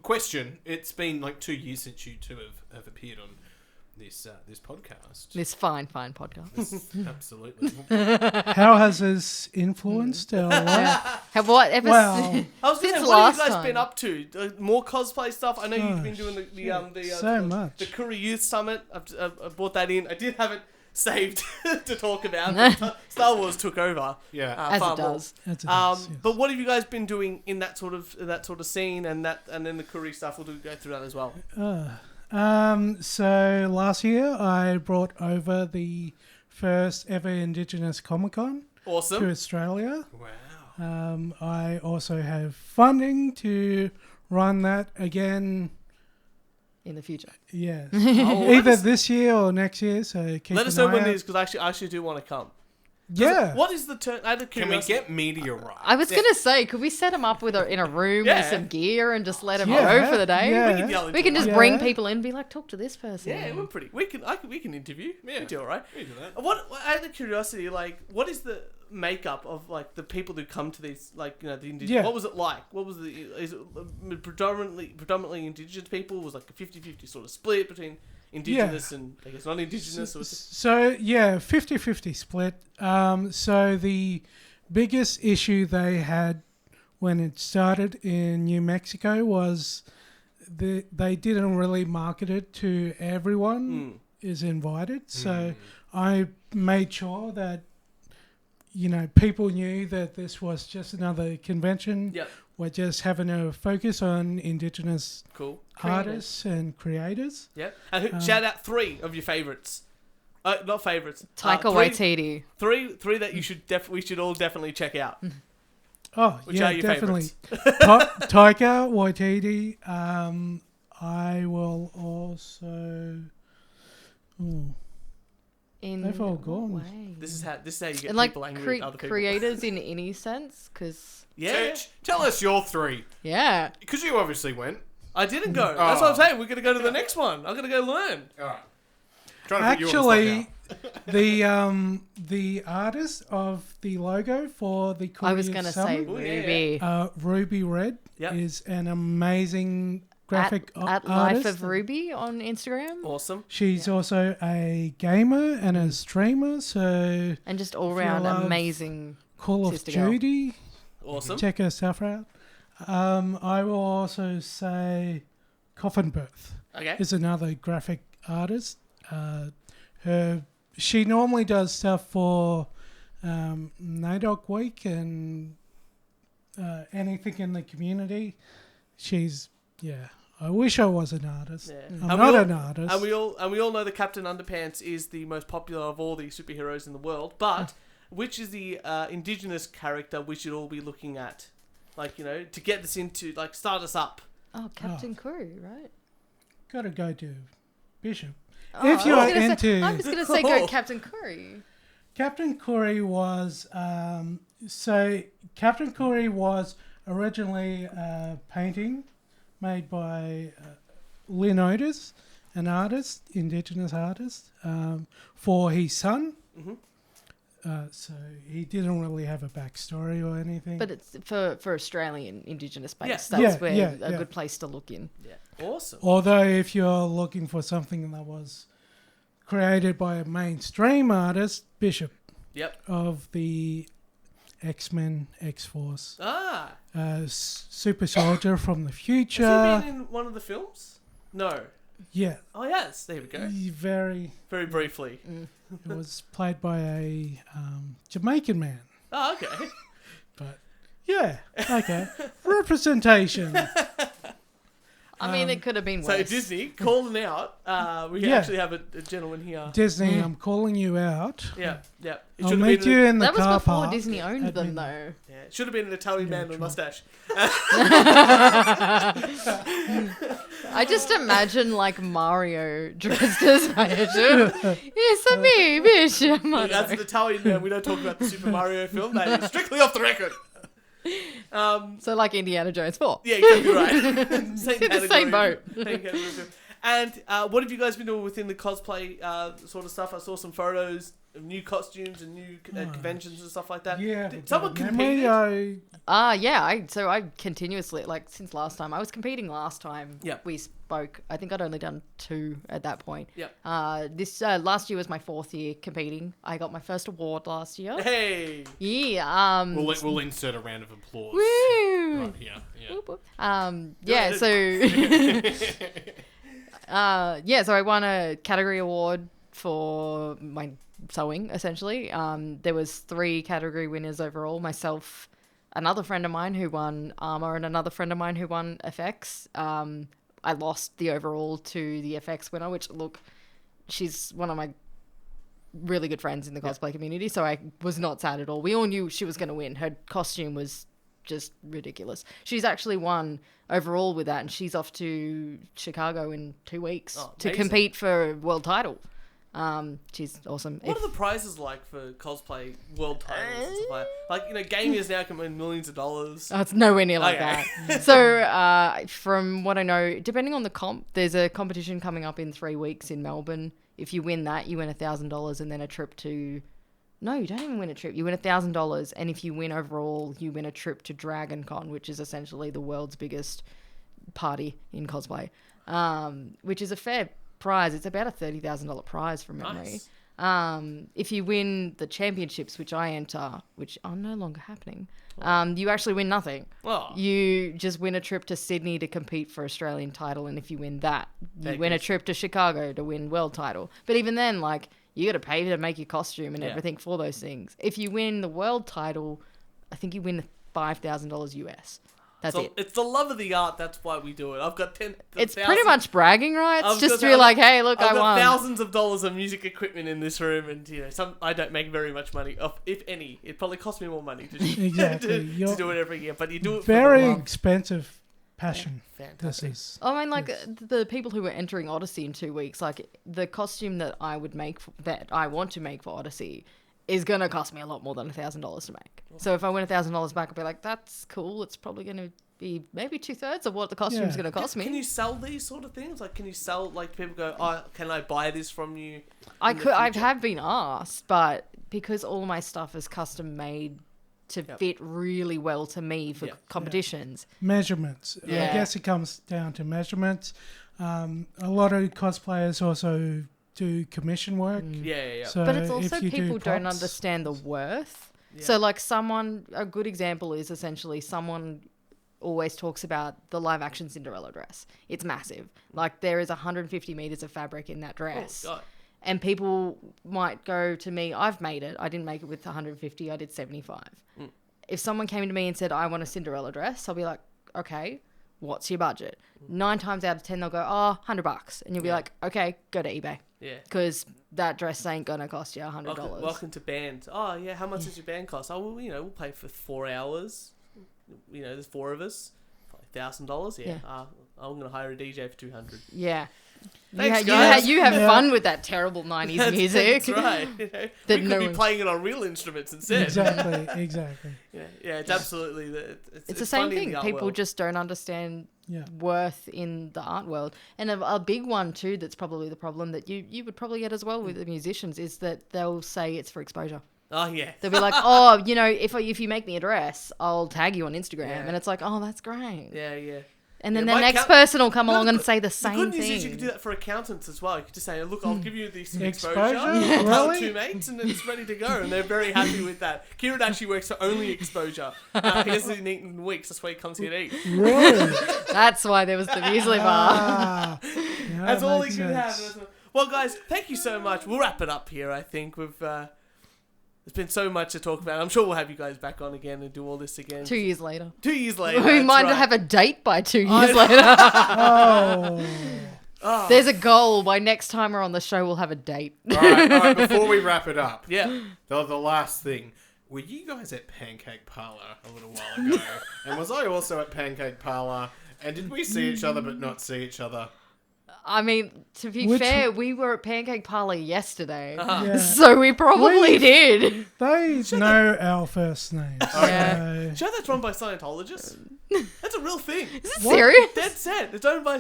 Question. It's been like 2 years since you two have appeared on this podcast. This fine podcast. Absolutely. How has this influenced our life? Have what ever? Well, I was Since gonna say, what have last you guys time. been up to? More cosplay stuff. I know you've been Oh, doing so much. the Korea Youth Summit. I brought that in. I did have it saved to talk about. But Star Wars took over. Yeah. As far it more. does. That's a yes. But what have you guys been doing in that sort of scene and then the Korea stuff? We'll go through that as well. So last year I brought over the first ever Indigenous Comic-Con to Awesome. Australia. Wow. I also have funding to run that again. In the future. Yes. Oh, Either this year or next year. So keep let us an know eye when out. it is because I actually do want to come. Yeah. What is the turn? Can we get media right? I was gonna say, could we set him up in a room Yeah. with some gear and just let him Yeah, go for the day? yeah. We can yell We can into just it. Yeah. bring people in and be like, talk to this person. Yeah, we're pretty. We can interview. Yeah. We do all right. We do that. What out of curiosity, like, what is the makeup of like the people who come to these, like, you know, the indigenous? Yeah. What was it like? What was the? Is it predominantly indigenous people? Was it like a 50-50 sort of split between indigenous and I guess non-indigenous? Or was it, So yeah, 50-50 split. So the biggest issue they had when it started in New Mexico was they didn't really market it to everyone is invited. So I made sure that people knew that this was just another convention. Yep. We're just having a focus on Indigenous cool. artists and creators. Yeah. And shout out 3 of your favorites. Not favorites. Taika 3 Waititi. Three that we should all definitely check out. Oh, Which yeah, are your definitely. favorites? Taika Waititi. I will also. Oh, In They've all what gone. way? This is how you get And like people angry at other people. creators in any sense, because Yeah. Turch, tell us your 3. yeah, Because you obviously went. I didn't go. That's Oh. what I'm saying. We're gonna go to the next one. I'm gonna go learn. All right. Trying to put you on the Actually, spot the artist of the logo for the I was Korean gonna Summer, say Ruby. Ruby Red, Yep. is an amazing graphic at artist. Life of Ruby on Instagram. Awesome. She's also a gamer and a streamer, so And just all round love amazing. Call of Sister girl. Duty, Awesome. check her stuff out. I will also say Coffin Birth Okay. is another graphic artist. She normally does stuff for NAIDOC Week and anything in the community. I wish I was an artist. Yeah. I'm And not we all- an artist. And we all know that Captain Underpants is the most popular of all the superheroes in the world. But which is the indigenous character we should all be looking at? Like, to get this into, like, start us up. Oh, Captain Crew, right? Gotta go to Bishop. Oh, If you're I was gonna into I was going to say go Captain Crew. Captain Corey was Captain Corey was originally a painting made by Lynn Otis, an artist, indigenous artist, for his son. Mm-hmm. So he didn't really have a backstory or anything. But it's for Australian Indigenous base. Yes. That's Yeah, where yeah, a yeah. good place to look in. Yeah. Awesome. Although if you're looking for something that was created by a mainstream artist, Bishop Yep. of the X-Men, X-Force, Ah. super soldier from the Has future. he been in one of the films? No. Yeah, Oh, yes. There we go. very. Very briefly. It was played by a Jamaican man. Oh, okay. But yeah, okay, representation. I mean, it could have been So worse. Disney calling out. We Yeah. actually have a gentleman here. Disney, I'm calling you out. Yeah, yeah. It I'll should have meet been you in the That was car before park. Disney owned at them, midnight. though. Yeah, it should have been an Italian man with a true. mustache. I just imagine like Mario dressed as Mario. It's a me, Bishop. That's an Italian man. We don't talk about the Super Mario film. That is strictly off the record. So like Indiana Jones 4. Yeah, exactly right. Same In the category. same boat. Same category film. And what have you guys been doing within the cosplay sort of stuff? I saw some photos of new costumes and new conventions and stuff like that. Yeah, Did someone memory, compete? Yeah, I continuously, like, since last time. I was competing last time Yep. we spoke. I think I'd only done 2 at that point. Yep. This last year was my 4th year competing. I got my first award last year. Hey. Yeah. We'll insert a round of applause Woo! right here. Yeah. Whoop, whoop. Yeah, so I won a category award for my sewing, essentially. There was 3 category winners overall. Myself, another friend of mine who won armor, and another friend of mine who won FX. I lost the overall to the FX winner, which, look, she's one of my really good friends in the cosplay community, so I was not sad at all. We all knew she was going to win. Her costume was just ridiculous. She's actually won overall with that, and she's off to Chicago in 2 weeks to amazing. compete for world title. She's awesome. What are the prizes like for cosplay world titles and stuff like that? Gamers now can win millions of dollars. It's nowhere near like Okay. that. So, from what I know, depending on the comp, there's a competition coming up in 3 weeks in Melbourne. If you win that, you win $1,000 and then a trip to... No, you don't even win a trip. You win $1,000, and if you win overall, you win a trip to Dragon Con, which is essentially the world's biggest party in cosplay, which is a fair prize. It's about a $30,000 prize from memory. Nice. If you win the championships, which I enter, which are no longer happening, you actually win nothing. Oh. You just win a trip to Sydney to compete for Australian title, and if you win that, you Take win a it. trip to Chicago to win world title. But even then, like, you got to pay to make your costume and Yeah. everything for those things. If you win the world title, I think you win $5,000 US. That's So it. it's the love of the art. That's why we do it. I've got It's pretty much bragging rights, I've just got to be like, hey, look, I've I got won. thousands of dollars of music equipment in this room, and I don't make very much money, if any. It probably costs me more money to, Exactly. to You're do it every year, but you do it very for the love. expensive passion. This Fantastic. is. I mean, like, the people who were entering Odyssey in 2 weeks, like, the costume that I would make, that I want to make for Odyssey, is going to cost me a lot more than $1,000 to make. So if I win $1,000 back, I'll be like, that's cool. It's probably going to be maybe 2/3 of what the costume's Yeah. going to cost me. Can you sell these sort of things? Like, can you sell, like, people go, oh, can I buy this from you? I in the could. I future? have been asked, but because all my stuff is custom made to fit really well to me for Yep. competitions. Measurements. I Yeah. guess it comes down to measurements. A lot of cosplayers also do commission work. Yeah. So But it's if also you do people don't props- understand the worth. Yeah. So like a good example is essentially someone always talks about the live action Cinderella dress. It's massive. Like there is 150 meters of fabric in that dress. Oh, God. And people might go to me, I've made it. I didn't make it with 150, I did 75. If someone came to me and said, I want a Cinderella dress, I'll be like, okay, what's your budget? 9 times out of 10, they'll go, oh, $100. And you'll be like, okay, go to eBay. Yeah. Because that dress ain't going to cost you $100. Welcome to band. Oh, yeah, how much does your band cost? Oh, well, we'll pay for 4 hours. There's 4 of us. $1,000. Yeah. Yeah. I'm going to hire a DJ for $200. Yeah. Thanks, guys. You have Yeah. fun with that terrible 90s music. That's right. We That could no be one- playing it on real instruments instead. Exactly. Yeah, it's absolutely... It's the same funny in thing. the art People world. just don't understand Yeah. worth in the art world. And a big one too that's probably the problem that you would probably get as well with the musicians is that they'll say it's for exposure. Oh, yeah. They'll be like, oh, if you make me a dress, I'll tag you on Instagram. Yeah. And it's like, oh, that's great. Yeah. And then Yeah, the my next person will come along and say the The same good news thing. is you can do that for accountants as well. You can just say, look, I'll give you this exposure. Exposure? I'll tell Really? 2 mates, and it's ready to go. And they're very happy with that. Kieran actually works for only exposure. He hasn't eaten in weeks. That's why he comes here to eat. Really? That's why there was the muesli bar. Ah, yeah, That's all he makes can have. sense. Well, guys, thank you so much. We'll wrap it up here, I think. There's been so much to talk about. I'm sure we'll have you guys back on again and do all this again. 2 years later. 2 years later. We that's might right. have a date by 2 years later. Oh. There's a goal. By next time we're on the show, we'll have a date. All right, before we wrap it up, Yeah. the last thing. Were you guys at Pancake Parlor a little while ago? And was I also at Pancake Parlor? And did we see each other but not see each other? I mean, to be Which- fair, we were at Pancake Parlor yesterday. Yeah. So we probably did. They know our first names. Yeah. So- Do you know that's run by Scientologists? That's a real thing. Is it What? serious? Dead set. It's owned by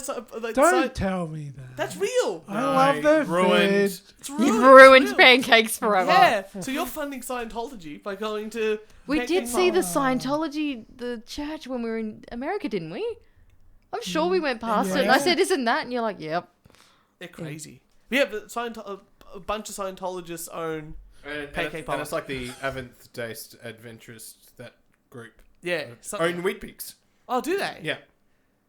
Don't tell me that. That's real. I love their ruined. food. It's real. You've ruined It's real. pancakes forever. Yeah. So you're funding Scientology by going to. We Pancake did see the Parlor. Scientology, the church, when we were in America, didn't we? I'm sure we went past it. And Yeah. I said, isn't that? And you're like, yep. They're crazy. Yeah, but a bunch of Scientologists own. Pancake and Parlor. it's like the Advent-Day Adventurists, that group. Yeah. Own Wheat Pix. Oh, do they? Yeah.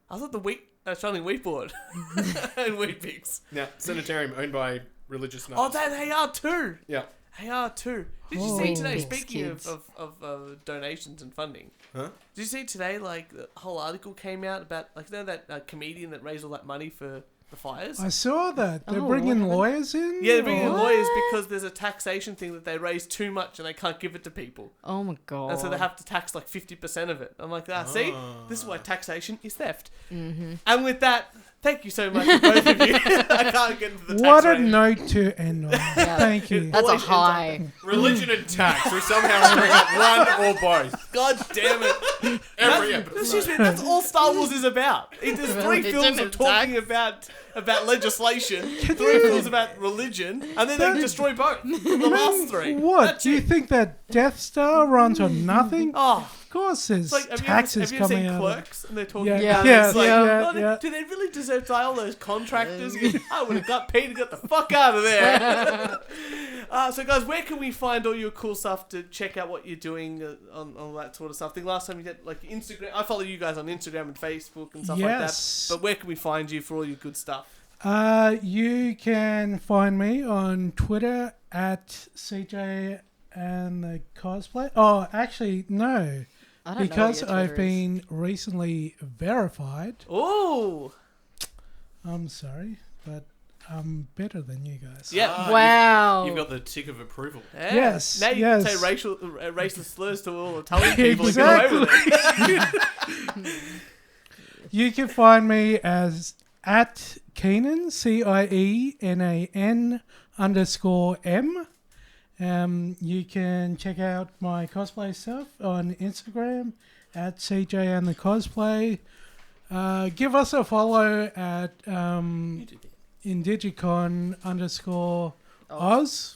I thought the Australian Wheat Board and Wheat Pix. Yeah. Sanitarium owned by religious nuns. Oh, they are too. Yeah. They are too. Did you Oh. see today? Kids, Speaking kids. of donations and funding, Huh? did you see today? Like the whole article came out about that comedian that raised all that money for the fires. I saw that. They're Oh, bringing what lawyers in? Yeah, they're bringing in Or- lawyers because there's a taxation thing that they raise too much and they can't give it to people. Oh my God. And so they have to tax like 50% of it. I'm like, see? This is why taxation is theft. Mm-hmm. And with that, thank you so much to both of you. I can't get into the tax What a rate. note to end on. Thank you. That's a always ends up high. Religion and tax. We somehow bring up one or both. God damn it. Every Excuse episode. me, that's all Star Wars is about. There's 3 Religion films of and talking about legislation, 3 films about religion, and then they destroy both. The last 3. What? That's Do you it. think that Death Star runs on nothing? Oh, Of course there's it's like, have taxes you ever coming seen out. Clerks? And they're talking Yeah, about yeah, it's like, yeah, oh, yeah. do they really deserve to die? All those contractors? I would have got paid to get the fuck out of there. So guys, where can we find all your cool stuff to check out what you're doing on all that sort of stuff? I think last time you did like Instagram. I follow you guys on Instagram and Facebook and stuff like that. Yes. But where can we find you for all your good stuff? You can find me on Twitter at Cee Jay and the Cosplay. Oh, actually, no. I don't Because know what your I've Twitter is. been recently verified. Oh, I'm sorry, but I'm better than you guys. yeah. Wow. You've got the tick of approval. Yeah. Yes, Now you yes. can say racist slurs to all Italian people and get away with it. You can find me as at Cienan, Cienan _M. You can check out my cosplay stuff on Instagram at Cee Jay and the Cosplay. Give us a follow at Indigicon_Oz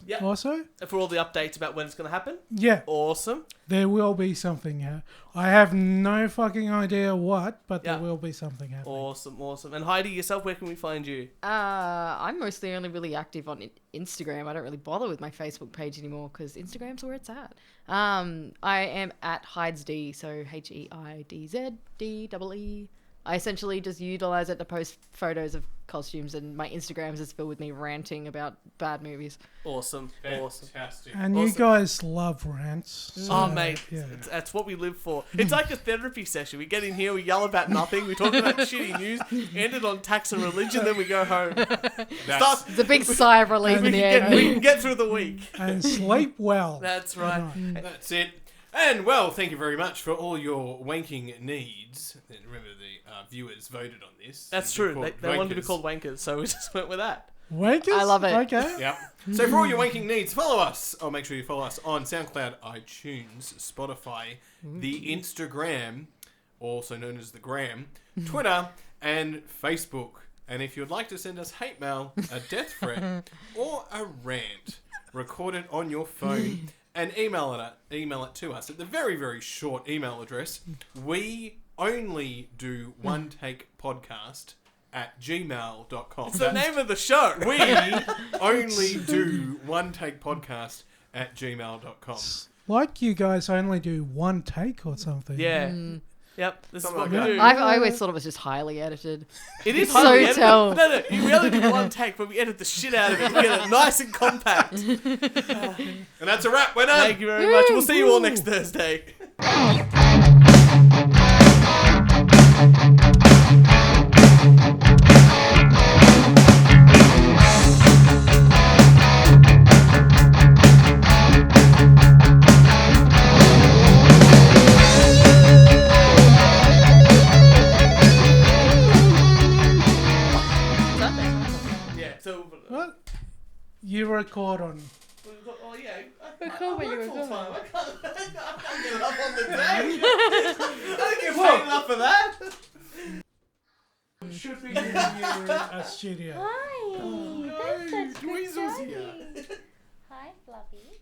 Yep. also. For all the updates about when it's going to happen. Yeah, Awesome. there will be something here. I have no fucking idea what, but Yeah. there will be something happening. Awesome. And Heidi, yourself, where can we find you? I'm mostly only really active on Instagram. I don't really bother with my Facebook page anymore because Instagram's where it's at. I am at Heidzd, so HEIDZDEE. I essentially just utilize it to post photos of costumes, and my Instagrams is filled with me ranting about bad movies. Awesome. Fantastic. And you Awesome. guys love rants. Oh, so, mate, yeah. that's what we live for. It's like a therapy session. We get in here, we yell about nothing, we talk about shitty news, end it on tax and religion, then we go home. That's, It's a big sigh of relief We in the can end. get through the week. And sleep well. That's right. that's it. And, well, thank you very much for all your wanking needs. And remember, the viewers voted on this. That's They'd be true. called They wanted to be wankers. called wankers, so we just went with that. Wankers? I love it. Okay. Yep. So for all your wanking needs, follow us. Oh, make sure you follow us on SoundCloud, iTunes, Spotify, the Instagram, also known as the Gram, Twitter, and Facebook. And if you'd like to send us hate mail, a death threat, or a rant, record it on your phone and email it to us at the very, very short email address. We only do one take podcast at gmail.com. It's the name of the show. We only do one take podcast at gmail.com. Like you guys only do one take or something. Yeah. Yep. This Something is what like we do. I always thought it was just highly edited. It is So highly edited. tell. No, we only do one take, but we edit the shit out of it. We get it nice and compact. And that's a wrap. We're done. Thank you very much. We'll see you all next Thursday. Yeah, so... What? You record on. Oh, yeah. Record what you record. I can't get it up on the day. I don't get paid enough for that. Should be giving you a studio. Hi. Oh, That's such good Dweezil's timing. here. Hi, Fluffy.